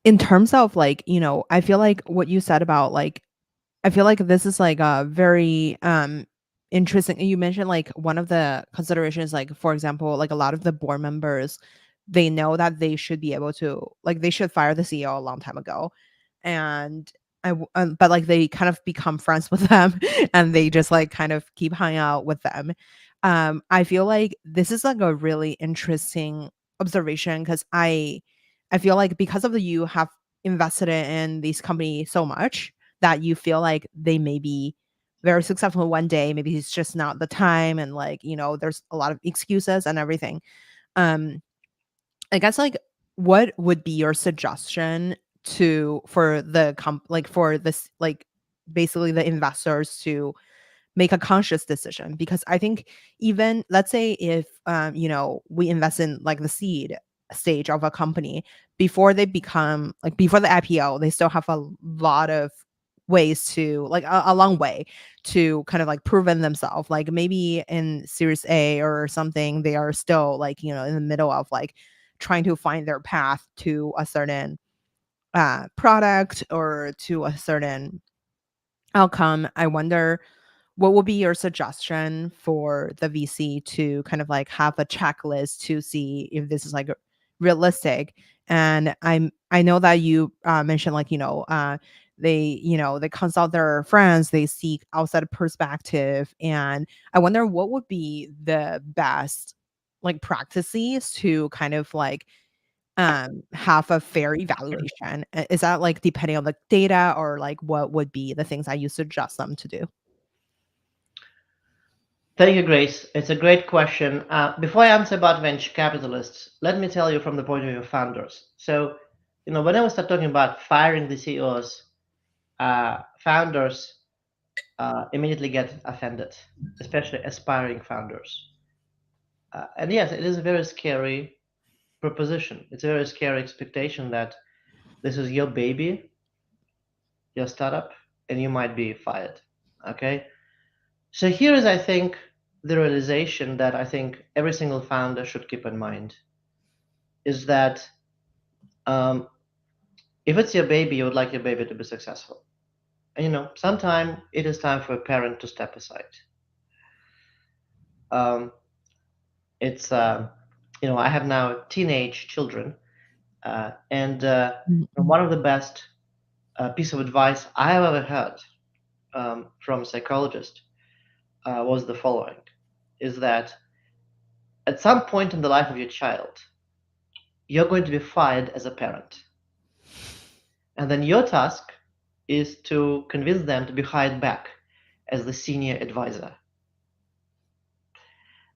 in terms of like, I feel like what you said about like I feel like this is like a very interesting. You mentioned like one of the considerations, like for example, like a lot of the board members, they know that they should be able to like they should fire the CEO a long time ago, and but like they kind of become friends with them, and they just like kind of keep hanging out with them. I feel like this is like a really interesting observation because I feel like because of the you have invested in these companies so much that you feel like they may be very successful one day, maybe it's just not the time, and like, there's a lot of excuses and everything. Um, I guess like what would be your suggestion to for the like for this like basically the investors to make a conscious decision, because I think even let's say if we invest in like the seed stage of a company before they become like before the IPO, they still have a lot of ways to like a long way to kind of like proven themselves. Like maybe in series A or something, they are still like, in the middle of like trying to find their path to a certain product or to a certain outcome. I wonder what would be your suggestion for the VC to kind of like have a checklist to see if this is like realistic? And I know that you mentioned like they consult their friends, they seek outside perspective, and I wonder what would be the best like practices to kind of like have a fair evaluation. Is that like depending on the data, or like what would be the things that you suggest them to do? Thank you, Grace. It's a great question. Before I answer about venture capitalists, let me tell you from the point of view of founders. So, when I start talking about firing the CEOs, founders immediately get offended, especially aspiring founders. And yes, it is a very scary proposition. It's a very scary expectation that this is your baby, your startup, and you might be fired. Okay? So here is, I think, the realization that I think every single founder should keep in mind is that um, if it's your baby, you would like your baby to be successful. And sometime it is time for a parent to step aside. Um, it's I have now teenage children, and Mhm. one of the best piece of advice I have ever heard from a psychologist was the following: is that at some point in the life of your child, you're going to be fired as a parent. And then your task is to convince them to be hired back as the senior advisor.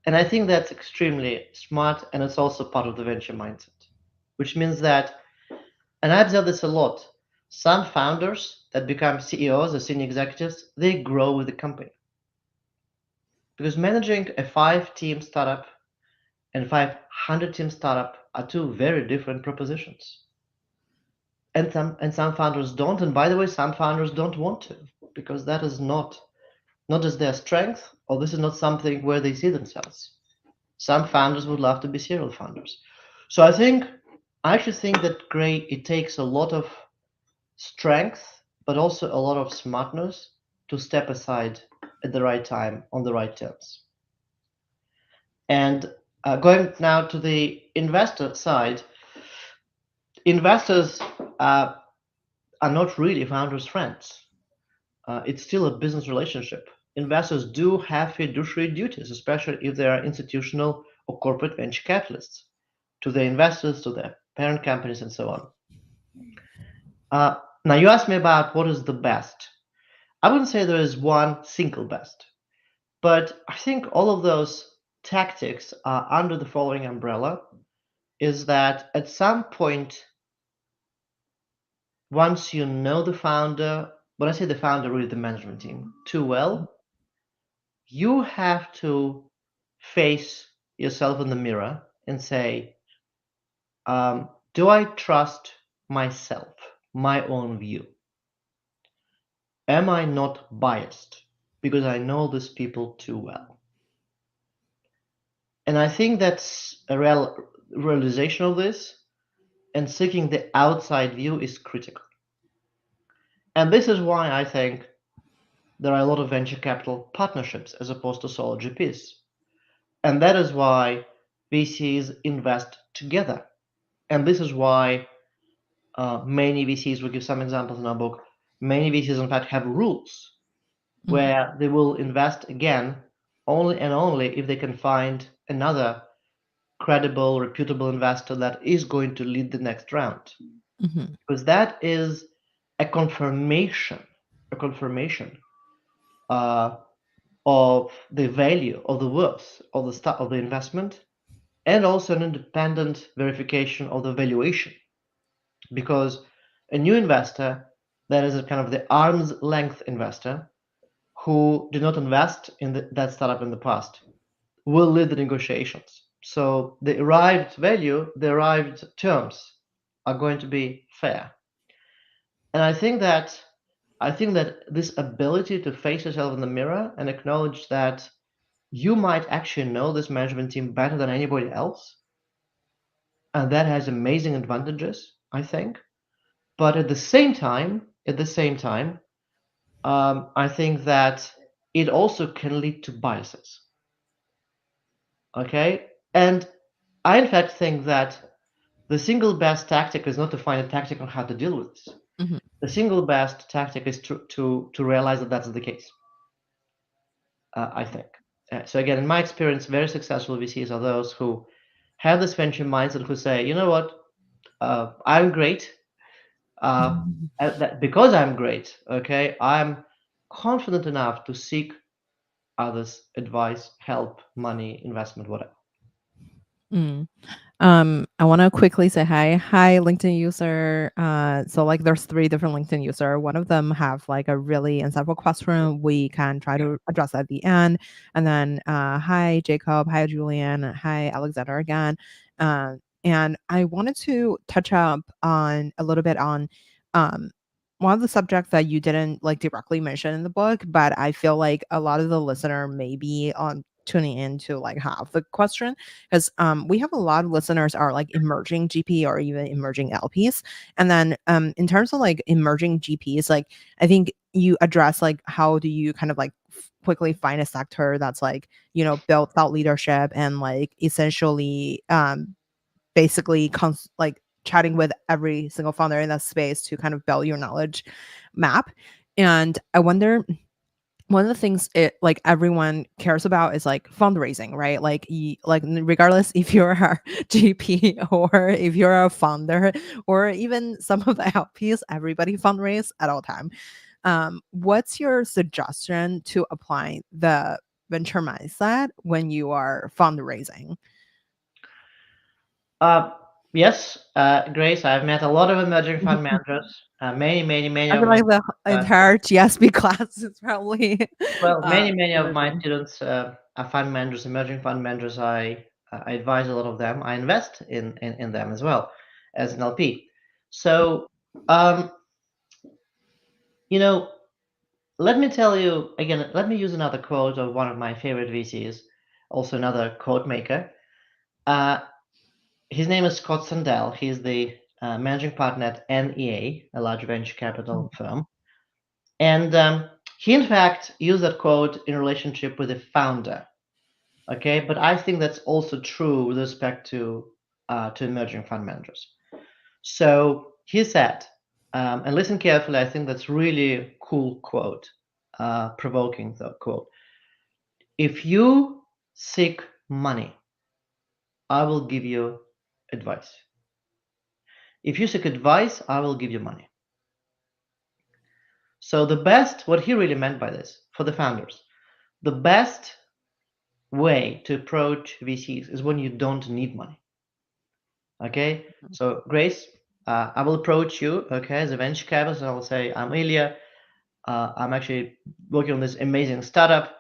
And I think that's extremely smart, and it's also part of the venture mindset, which means that, and I observe this a lot, some founders that become CEOs or senior executives, they grow with the company. Because managing a 5-team startup and 500-team startup are two very different propositions. And some founders don't, and by the way, some founders don't want to, because that is not just their strength, or this is not something where they see themselves. Some founders would love to be serial founders. So I actually think that Gray, it takes a lot of strength, but also a lot of smartness to step aside at the right time on the right terms. And going now to the investor side, investors uh, are not really founders' friends. It's still a business relationship. Investors do have fiduciary duties, especially if they are institutional or corporate venture capitalists, to their investors, to their parent companies, and so on. Now, you asked me about what is the best. I wouldn't say there is one single best, but I think all of those tactics are under the following umbrella: is that at some point, once you know the founder, when I say the founder, really the management team, too well, you have to face yourself in the mirror and say, do I trust myself, my own view? Am I not biased because I know these people too well? And I think that's a realization of this. and seeking the outside view is critical. And this is why I think there are a lot of venture capital partnerships as opposed to solo GPs. And that is why VCs invest together. And this is why many VCs, we give some examples in our book, many VCs, in fact, have rules Mhm. where they will invest again only and only if they can find another credible, reputable investor that is going to lead the next round. Mhm. Because that is a confirmation uh, of the value, of the worth of the of the investment, and also an independent verification of the valuation. Because a new investor, that is a kind of the arm's length investor who did not invest in that startup in the past, will lead the negotiations. So the arrived value, the arrived terms are going to be fair. And I think that this ability to face yourself in the mirror and acknowledge that you might actually know this management team better than anybody else, and that has amazing advantages, I think. But at the same time, I think that it also can lead to biases. Okay, and I in fact think that the single best tactic is not to find a tactic on how to deal with this. Mhm. The single best tactic is to realize that that's the case. I think. So again, in my experience, very successful VCs are those who have this venture mindset, who say, you know what, I'm great. Because I'm great, okay, I'm confident enough to seek others' advice, help, money, investment, whatever. Mm. I want to quickly say hi. Hi, LinkedIn user. So like there's three different LinkedIn user. One of them have like a really insightful question. We can try to address at the end. And then hi Jacob, hi Julian, hi Alexander again. And I wanted to touch up on a little bit on um one of the subjects that you didn't like directly mention in the book, but I feel like a lot of the listener may be on tuning in to like half the question because we have a lot of listeners are like emerging GP or even emerging LPs. And then in terms of like emerging GPs, like I think you address like how do you kind of like quickly find a sector that's like built out leadership and like essentially basically like chatting with every single founder in that space to kind of build your knowledge map. And I wonder, one of the things it like everyone cares about is like fundraising, right? Like regardless if you're a GP or if you're a founder or even some of the LPs, everybody fundraise at all time. What's your suggestion to apply the venture mindset when you are fundraising? Uh, yes, Grace, I've met a lot of emerging fund managers. Many I of feel my like the uh, entire GSB class is probably well, many of my emerging. students are fund managers, emerging fund managers. I advise a lot of them. I invest in them as well as an LP. So, um, you know, let me tell you again. Let me use another quote of one of my favorite VCs, also another quote maker. Uh, his name is Scott Sandell. He's the managing partner at NEA, a large venture capital firm. And he, in fact, used that quote in relationship with the founder. Okay, but I think that's also true with respect to emerging fund managers. So he said, and listen carefully. I think that's really cool quote, provoking the quote. If you seek money, I will give you advice. If you seek advice, I will give you money. So the best, what he really meant by this for the founders, the best way to approach VCs is when you don't need money. Okay, so Grace, I will approach you, okay, as a venture capitalist, and I will say, I'm Ilya. I'm actually working on this amazing startup.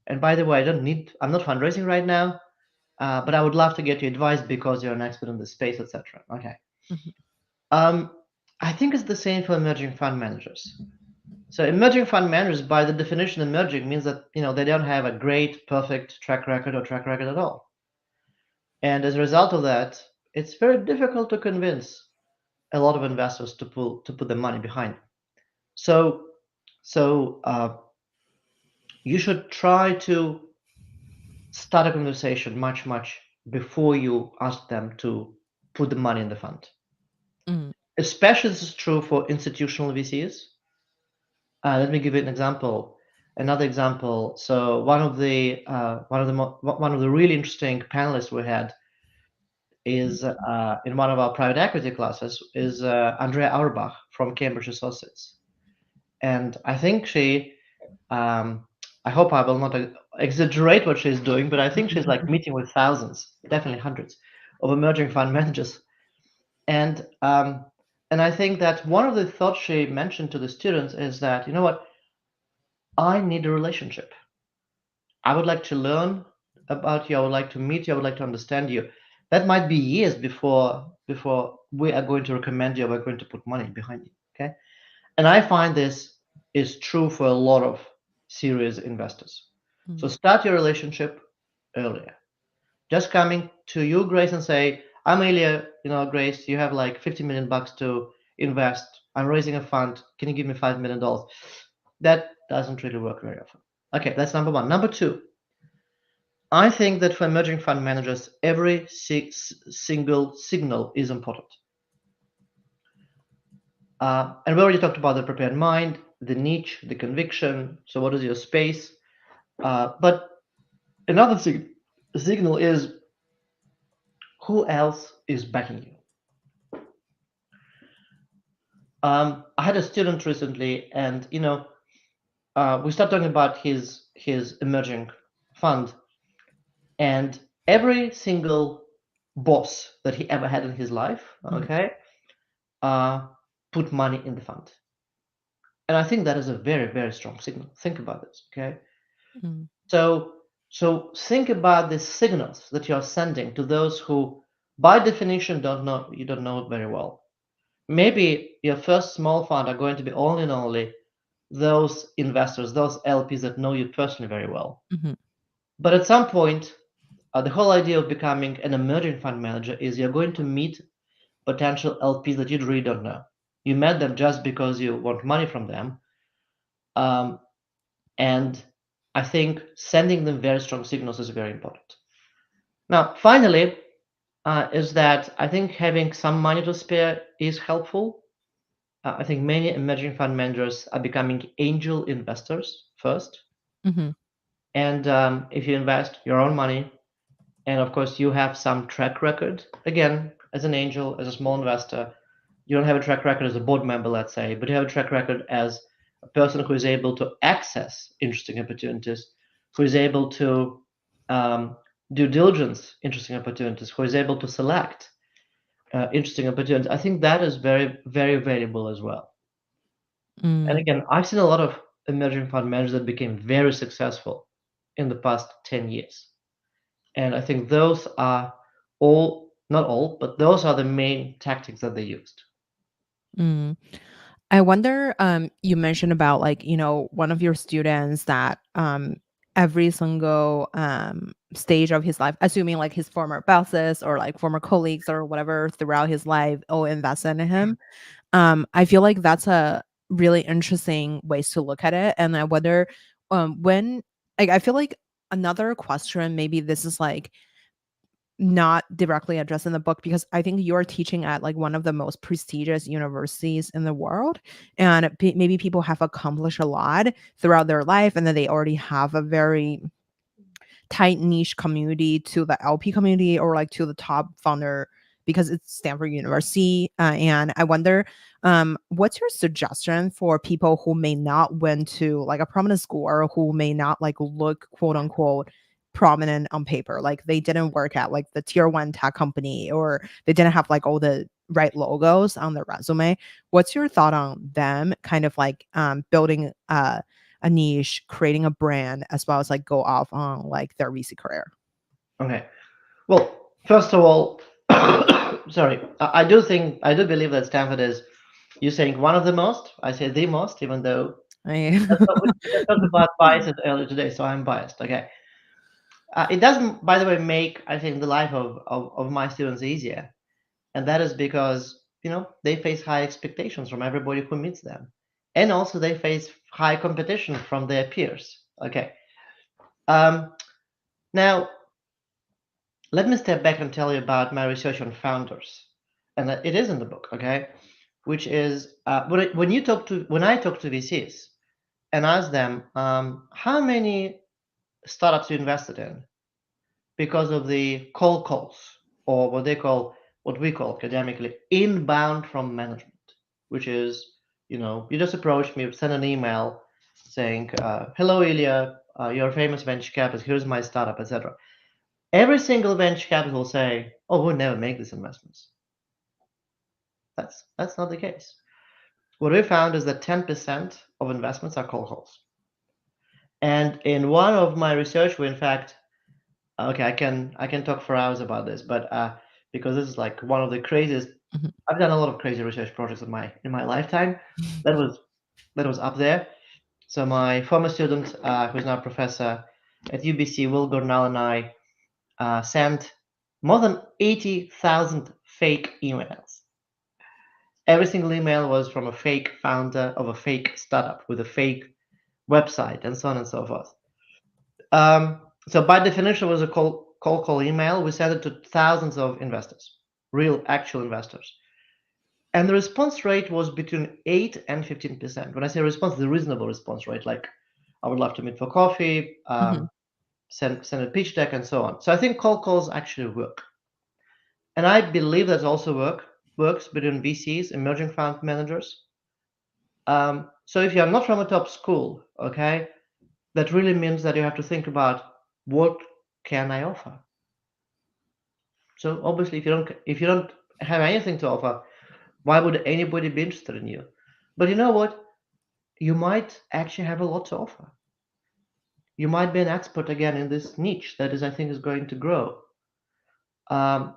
And by the way, I'm not fundraising right now, but I would love to get your advice because you're an expert in this space, etc. Okay. Mhm. Um, I think it's the same for emerging fund managers. So emerging fund managers, by the definition, emerging means that they don't have a great, perfect track record or track record at all. And as a result of that, it's very difficult to convince a lot of investors to put their money behind. So so you should try to start a conversation much before you ask them to put the money in the fund. Mm, Especially this is true for institutional VCs. Let me give you an example. Another example. So one of the really interesting panelists we had is in one of our private equity classes is Andrea Auerbach from Cambridge Associates, and I think she. Um, I hope I will not exaggerate what she's doing, but I think she's like meeting with thousands, definitely hundreds, of emerging fund managers, and um, and I think that one of the thoughts she mentioned to the students is that, you know what, I need a relationship. I would like to learn about you. I would like to meet you. I would like to understand you. That might be years before we are going to recommend you. We're going to put money behind you. Okay, and I find this is true for a lot of serious investors. So mm, start your relationship earlier. Just coming to you, Grace, and say, "I'm Ilya. You know, Grace, you have like 50 million bucks to invest. I'm raising a fund. Can you give me $5 million?" That doesn't really work very often. Okay, that's number one. Number two, I think that for emerging fund managers, every single signal is important. And we already talked about the prepared mind, the niche, the conviction. So, what is your space? But another signal is who else is backing you. I had a student recently, and we started talking about his emerging fund, and every single boss that he ever had in his life, mm, okay, uh, put money in the fund. And I think that is a very strong signal. Think about this, okay? mm, So, so think about the signals that you're sending to those who, by definition, don't know you don't know it very well. Maybe your first small fund are going to be only and only those investors, those LPs that know you personally very well. mhm, But at some point, the whole idea of becoming an emerging fund manager is you're going to meet potential LPs that you really don't know. You met them just because you want money from them. Um, And I think sending them very strong signals is very important. Now, finally, is that I think having some money to spare is helpful. I think many emerging fund managers are becoming angel investors first. mhm, And if you invest your own money, and of course you have some track record, again, as an angel, as a small investor, you don't have a track record as a board member, let's say, but you have a track record as a person who is able to access interesting opportunities, who is able to um, due diligence interesting opportunities, who is able to select interesting opportunities. I think that is very valuable as well. And mm, again, I've seen a lot of emerging fund managers that became very successful in the past 10 years. And I think those are all, not all, but those are the main tactics that they used. mm. I wonder, you mentioned about like, one of your students that every single stage of his life, assuming like his former bosses or like former colleagues or whatever throughout his life all invested in him. I feel like that's a really interesting ways to look at it. And I wonder when like I feel like another question, maybe this is like not directly addressed in the book because I think you're teaching at like one of the most prestigious universities in the world, and maybe people have accomplished a lot throughout their life, and then they already have a very tight niche community to the LP community or like to the top founder because it's Stanford University. And I wonder, what's your suggestion for people who may not went to like a prominent school or who may not like look quote unquote prominent on paper, like they didn't work at like the tier one tech company or they didn't have like all the right logos on their resume. What's your thought on them kind of like building a niche, creating a brand, as well as like go off on like their VC career? Okay. Well, first of all, sorry, I do believe that Stanford is, you're saying one of the most, I say the most, even though I we just talked about biases earlier today, so I'm biased. Okay. It doesn't, by the way, make, I think, the life of my students easier. And that is because they face high expectations from everybody who meets them, and also they face high competition from their peers. Okay. Um, Now, let me step back and tell you about my research on founders, and it is in the book. Okay, which is when I talk to VCs and ask them how many startups you invested in because of the cold calls, or what we call academically inbound from management, which is, you just approach me, send an email saying, "Hello, Ilya, you're a famous venture capitalist. Here's my startup, etc." Every single venture capital will say, "Oh, we'll never make these investments." That's not the case. What we found is that 10% of investments are cold calls. And in one of my research, we in fact, okay, I can talk for hours about this, but because this is like one of the craziest. Mhm. I've done a lot of crazy research projects in my lifetime. That was that was up there. So my former student, who's now a professor at UBC, Will Gornal, and I sent more than 80,000 fake emails. Every single email was from a fake founder of a fake startup with a fake website, and so on and so forth. So by definition, it was a cold call email. We sent it to thousands of investors, real, actual investors. And the response rate was between 8 and 15%. When I say response, the reasonable response rate, like I would love to meet for coffee, Mhm. send a pitch deck, and so on. So I think cold calls actually work. And I believe that also works between VCs, emerging fund managers. So if you're not from a top school, okay, that really means that you have to think about what can I offer. So obviously, if you don't have anything to offer, why would anybody be interested in you? But you know what? You might actually have a lot to offer. You might be an expert again in this niche that is, I think, is going to grow.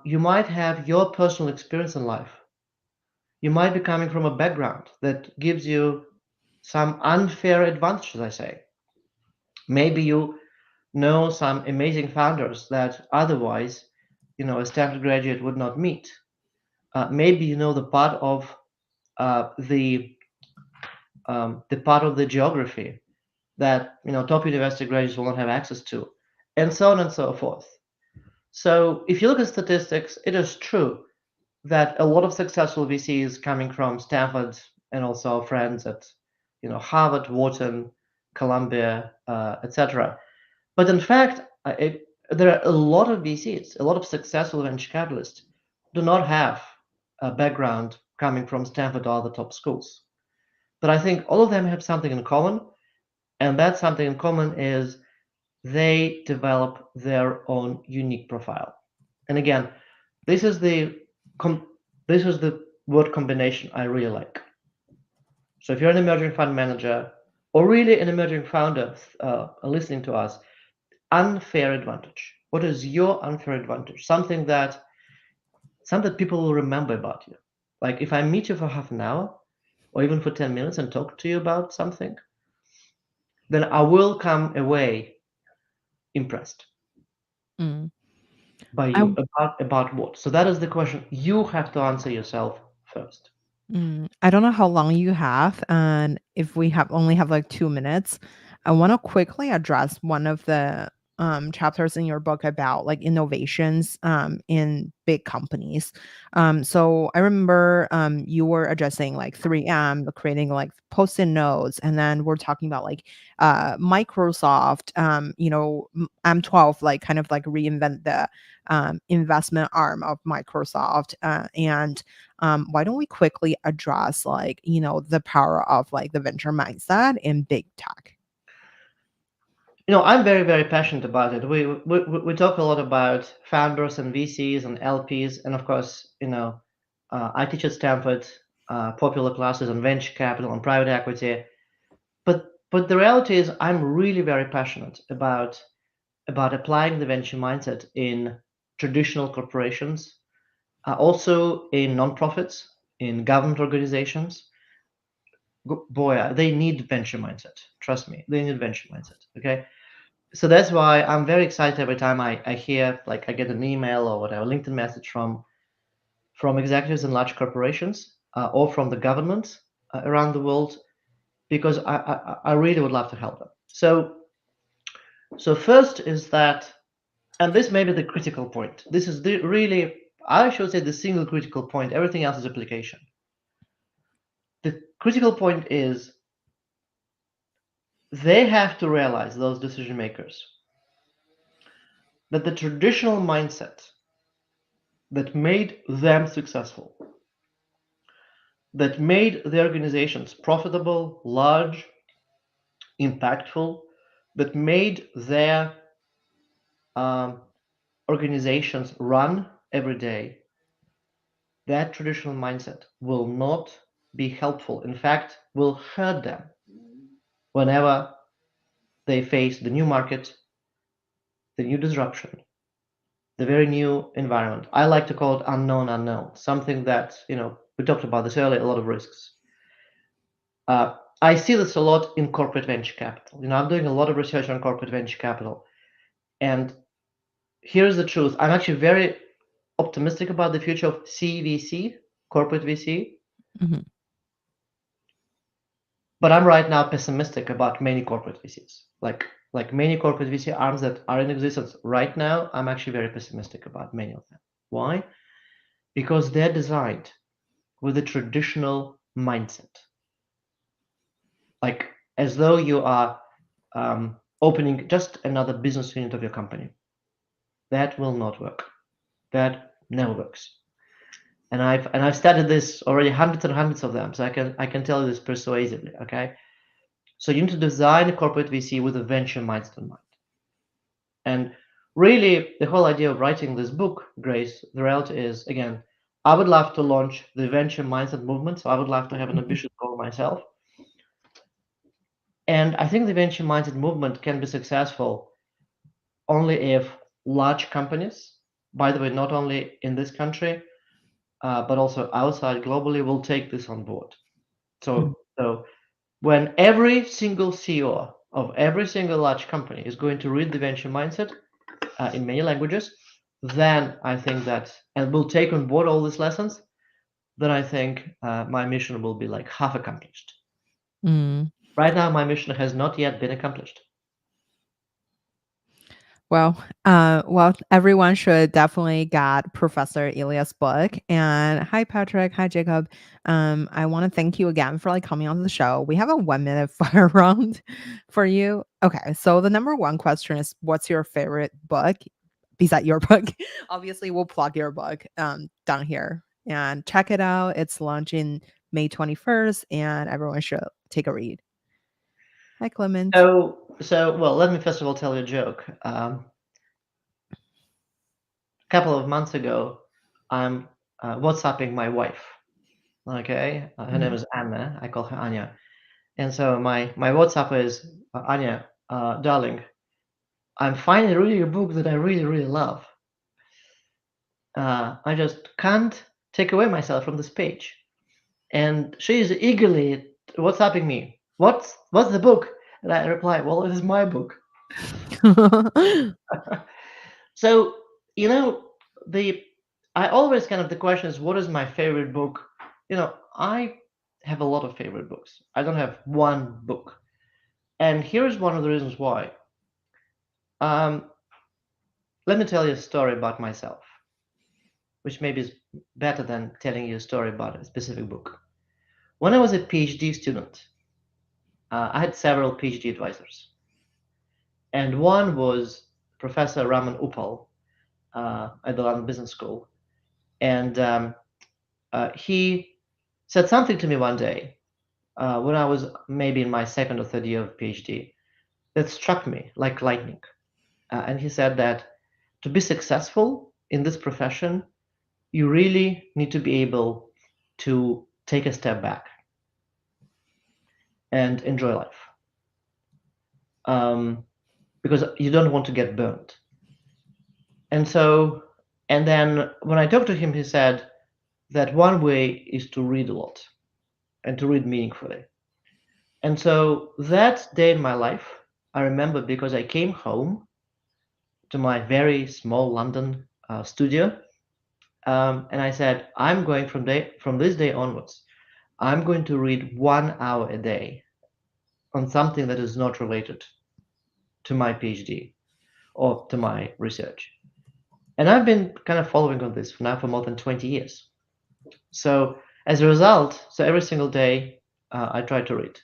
You might have your personal experience in life. You might be coming from a background that gives you some unfair advantages, I say. Maybe you know some amazing founders that otherwise, a Stanford graduate would not meet. Maybe you know the part of the geography that top university graduates will not have access to, and so on and so forth. So if you look at statistics, it is true that a lot of successful VCs coming from Stanford and also friends at Harvard, Wharton, Columbia, etc. But in fact, there are a lot of VCs, a lot of successful venture capitalists do not have a background coming from Stanford or other top schools. But I think all of them have something in common, and that something in common is they develop their own unique profile. And again, this is the com- this is the word combination I really like. So if you're an emerging fund manager or really an emerging founder listening to us, unfair advantage. What is your unfair advantage? Something that people will remember about you. Like if I meet you for half an hour or even for 10 minutes and talk to you about something, then I will come away impressed Mm. by I you. About what? So that is the question you have to answer yourself first. I don't know how long you have, and if we have only have like 2 minutes, I wanna quickly address one of the, chapters in your book about, like, innovations, in big companies. So I remember, you were addressing, like, 3M, creating, like, Post-it notes, and then we're talking about, like, Microsoft, M12, like, kind of, like, reinvent the, investment arm of Microsoft, and why don't we quickly address like, the power of like the venture mindset in big tech? I'm very, very passionate about it. We talk a lot about founders and VCs and LPs, and of course, I teach at Stanford popular classes on venture capital and private equity. But the reality is, I'm really very passionate about applying the venture mindset in traditional corporations, also in nonprofits, in government organizations. Boy, they need venture mindset. Trust me, they need venture mindset. Okay. So that's why I'm very excited every time I hear, like, I get an email or whatever LinkedIn message from from executives in large corporations or from the governments around the world, because I really would love to help them. So first is that, and this may be the critical point. This is the really, I should say, the single critical point. Everything else is application. The critical point is they have to realize, those decision makers, that the traditional mindset that made them successful, that made their organizations profitable, large, impactful, that made their um, organizations run every day, that traditional mindset will not be helpful. In fact, will hurt them whenever they face the new market, the new disruption, the very new environment. I like to call it unknown unknown, something that, we talked about this earlier, a lot of risks. I see this a lot in corporate venture capital. I'm doing a lot of research on corporate venture capital. And here's the truth. I'm actually very optimistic about the future of CVC, corporate VC, Mhm. but I'm right now pessimistic about many corporate VCs. Like many corporate VC arms that are in existence right now, I'm actually very pessimistic about many of them. Why? Because they're designed with a traditional mindset, like as though you are opening just another business unit of your company. That will not work. That never works. And I've studied this already hundreds and hundreds of them, so I can tell you this persuasively. Okay, so you need to design a corporate VC with a venture mindset in mind. And really, the whole idea of writing this book, Grace, the reality is, again, I would love to launch the venture mindset movement. So I would love to have an Mhm. ambitious goal myself. And I think the venture mindset movement can be successful only if large companies, by the way, not only in this country, but also outside globally, will take this on board. Mhm. So when every single CEO of every single large company is going to read the venture mindset in many languages, then I think that, and will take on board all these lessons, then I think my mission will be like half accomplished. Mm. Right now, my mission has not yet been accomplished. Well, everyone should definitely get Professor Ilya's book. And hi, Patrick. Hi, Jacob. I want to thank you again for like coming on the show. We have a 1 minute fire round for you. Okay, so the number one question is, what's your favorite book? Beside your book, obviously, we'll plug your book down here and check it out. It's launching May 21st, and everyone should take a read. Hi, Clement. So well, let me first of all tell you a joke. A couple of months ago, I'm WhatsApping my wife. Okay, her name Mhm. is Anna. I call her Anya. And so my WhatsApp is Anya, darling, I'm finally reading a book that I really, really love. I just can't take away myself from this page. And she is eagerly WhatsApping me. What's the book? And I reply, well, it is my book. So, you know, the I always kind of the question is, what is my favorite book? I have a lot of favorite books. I don't have one book. And here's one of the reasons why. Um, Let me tell you a story about myself, which maybe is better than telling you a story about a specific book. When I was a PhD student, I had several PhD advisors, and one was Professor Raman Upal at the London Business School, and he said something to me one day when I was maybe in my second or third year of PhD that struck me like lightning. And he said that to be successful in this profession, you really need to be able to take a step back and enjoy life, um, because you don't want to get burned. And so, and then when I talked to him, he said that one way is to read a lot and to read meaningfully. And so that day in my life, I remember because I came home to my very small London studio And I said, I'm going from this day onwards, I'm going to read 1 hour a day on something that is not related to my PhD or to my research. And I've been kind of following on this now for more than 20 years. So as a result, so every single day I try to read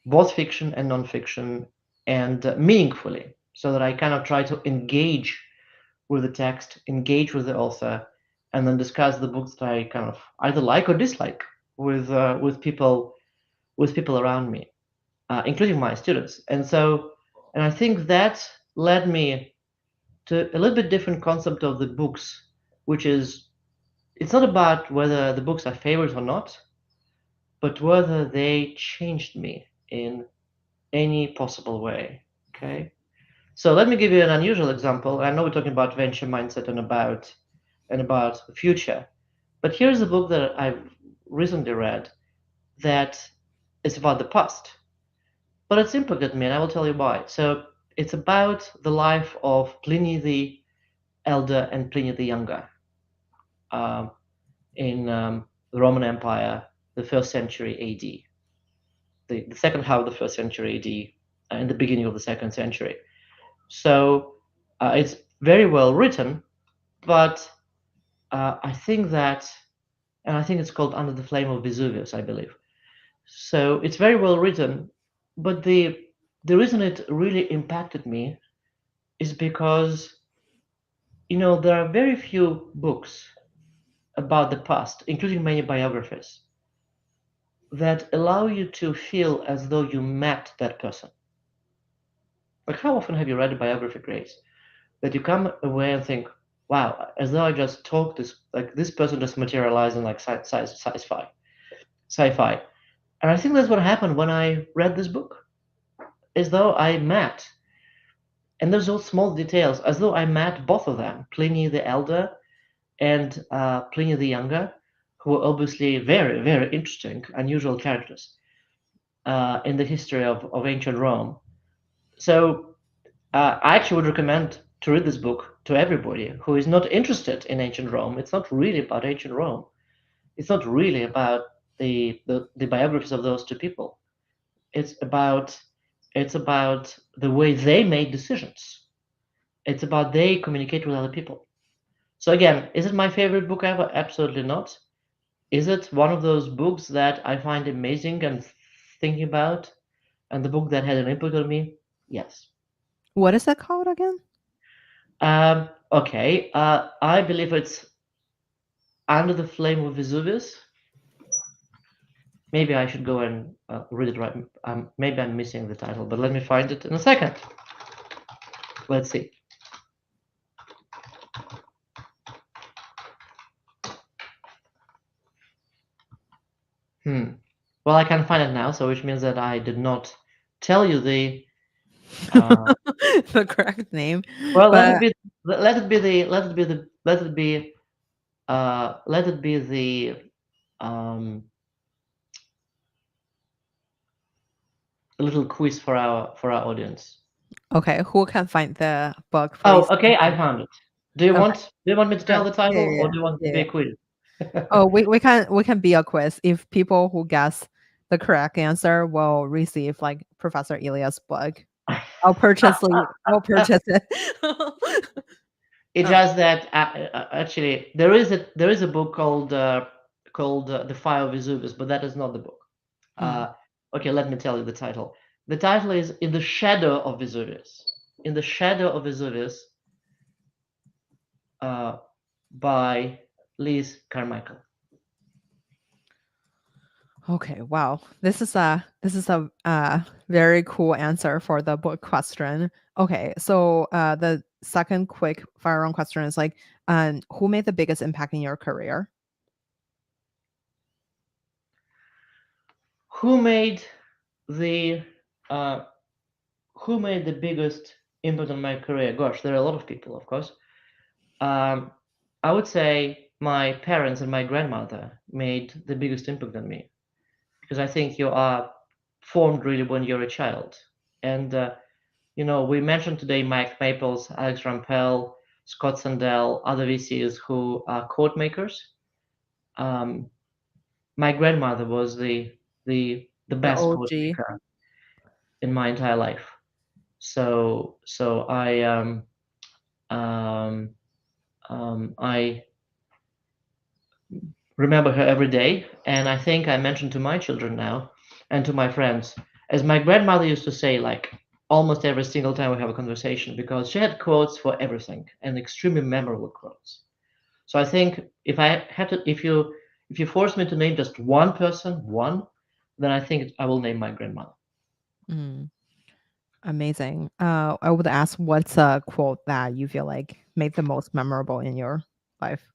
both fiction and nonfiction, and meaningfully, so that I kind of try to engage with the text, engage with the author, and then discuss the books that I kind of either like or dislike with people around me, including my students. And I think that led me to a little bit different concept of the books, which is it's not about whether the books are favorites or not, but whether they changed me in any possible way. Okay. So let me give you an unusual example. I know we're talking about venture mindset and about the future, but here's a book that I've recently read that is about the past, but it's impacted me, and I will tell you why. So it's about the life of Pliny the Elder and Pliny the Younger um, in the Roman Empire, the first century AD, the second half of the first century AD, and the beginning of the second century. So it's very well written, but I think that, and I think it's called Under the Flame of Vesuvius, I believe. So it's very well written, but the reason it really impacted me is because there are very few books about the past, including many biographies, that allow you to feel as though you met that person. Like, how often have you read a biography, Grace, that you come away and think, wow, as though I just talked this person just materialized in like sci-fi. And I think that's what happened when I read this book, as though I met, and there's all small details, as though I met both of them, Pliny the Elder and Pliny the Younger, who were obviously very, very interesting, unusual characters in the history of ancient Rome. So I actually would recommend to read this book to everybody who is not interested in ancient Rome. It's not really about ancient Rome. It's not really about the biographies of those two people. It's about it's about the way they made decisions. It's about they communicate with other people. So again, is it my favorite book ever? Absolutely not. Is it one of those books that I find amazing and thinking about, and the book that had an impact on me? Yes. What is it called again? Okay. I believe it's Under the Flame of Vesuvius. Maybe I should go and read it right. Maybe I'm missing the title, but let me find it in a second. Let's see. Well, I can find it now, so which means that I did not tell you the. Uh, The correct name. well, let it But be. Let it be the. Let it be the. Let it be. Let it be the. Um, a little quiz for our audience. okay, who can find the book, Oh, please? okay, I found it. Do you Okay. want? Do you want me to tell the Yeah, title, yeah, or do you want it to yeah, be yeah. a quiz? Oh, we can be a quiz if people who guess the correct answer will receive like Professor Ilya's book. I'll purchase it. It um, has that. Actually, there is a book called The Fire of Vesuvius, but that is not the book. mm. Uh, okay, let me tell you the title. The title is In the Shadow of Vesuvius. In the Shadow of Vesuvius, uh, by Liz Carmichael. Okay, wow. This is a very cool answer for the book question. Okay, so the second quick fire round question is like, who made the biggest impact in your career? Who made the uh, who made the biggest impact on my career? Gosh, there are a lot of people, of course. Um, I would say my parents and my grandmother made the biggest impact on me because I think you are formed really when you're a child. And we mentioned today Mike Maples, Alex Rampell, Scott Sandell, other VCs who are quote makers. Um, my grandmother was the The best quote OG. maker in my entire life. So um, I remember her every day, and I think I mentioned to my children now and to my friends, as my grandmother used to say, like almost every single time we have a conversation, because she had quotes for everything and extremely memorable quotes. So I think if I had to, if you force me to name just one person, one, then I think I will name my grandmother. Mm, amazing. I would ask, what's a quote that you feel like made the most memorable in your life?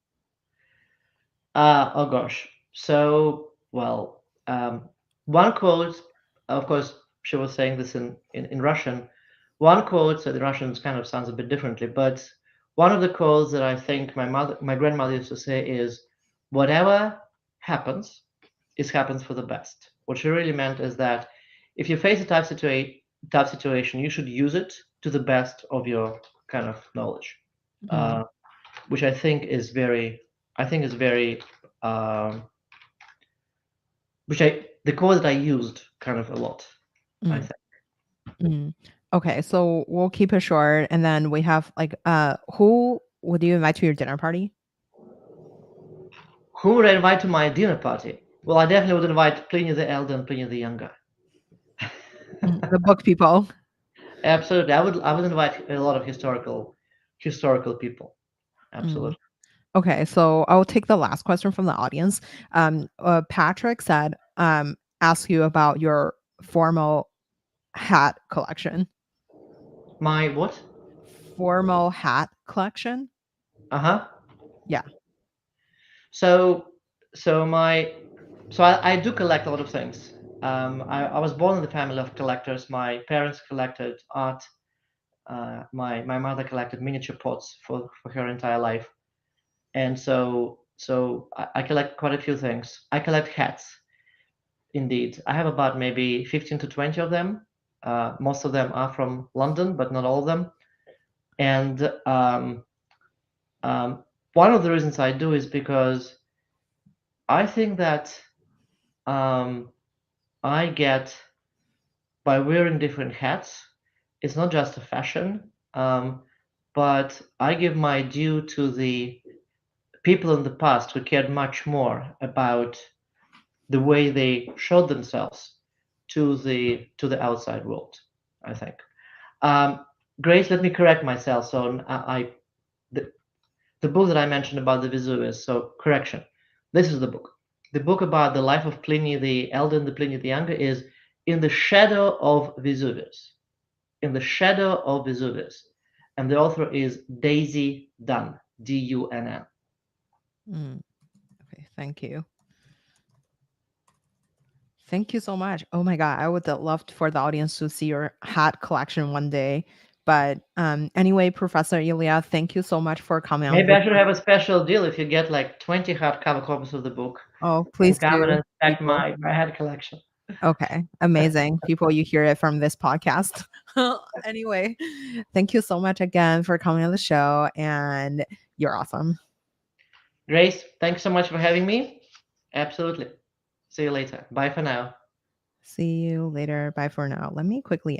Oh gosh. So, well, one quote, of course, she was saying this in Russian. One quote, so the Russians kind of sounds a bit differently, but one of the quotes that I think my grandmother used to say is, "Whatever happens, it happens for the best." What she really meant is that if you face a tough situation, you should use it to the best of your kind of knowledge. Mm, Uh, which I think is very, um, which the code that I used kind of a lot. I mm, think. mm. Okay, so we'll keep it short, and then we have like, who would you invite to your dinner party? Who would I invite to my dinner party? Well, I definitely would invite Pliny the Elder and Pliny the Younger. The book people. Absolutely, I would invite a lot of historical people. Mm. Absolutely. Okay, so I'll take the last question from the audience. Patrick said, ask you about your formal hat collection. My what? Formal hat collection? Uh huh. Yeah. So so my I do collect a lot of things. I was born in the family of collectors. My parents collected art. My mother collected miniature pots for her entire life, and I collect quite a few things. I collect hats, indeed. I have about maybe 15 to 20 of them. Most of them are from London, but not all of them. And um, one of the reasons I do is because I think that um, I get by wearing different hats. It's not just a fashion, but I give my due to the people in the past who cared much more about the way they showed themselves to the outside world. I think. Um, Grace, let me correct myself. So the, the book that I mentioned about the Vesuvius. So correction, this is the book. The book about the life of Pliny the Elder and the Pliny the Younger is In the Shadow of Vesuvius. In the Shadow of Vesuvius, and the author is Daisy Dunn. Dunn. Mm, okay, thank you. Thank you so much. Oh my god, I would love for the audience to see your hat collection one day. But anyway, Professor Ilya, thank you so much for coming on Maybe this. I should have a special deal if you get like 20 hardcover copies of the book Oh, and please come and do, inspect people. my head collection. Okay, amazing. People, you hear it from this podcast. Anyway, thank you so much again for coming on the show, and you're awesome. Grace, thanks so much for having me. Absolutely. See you later. Bye for now. See you later. Bye for now. Let me quickly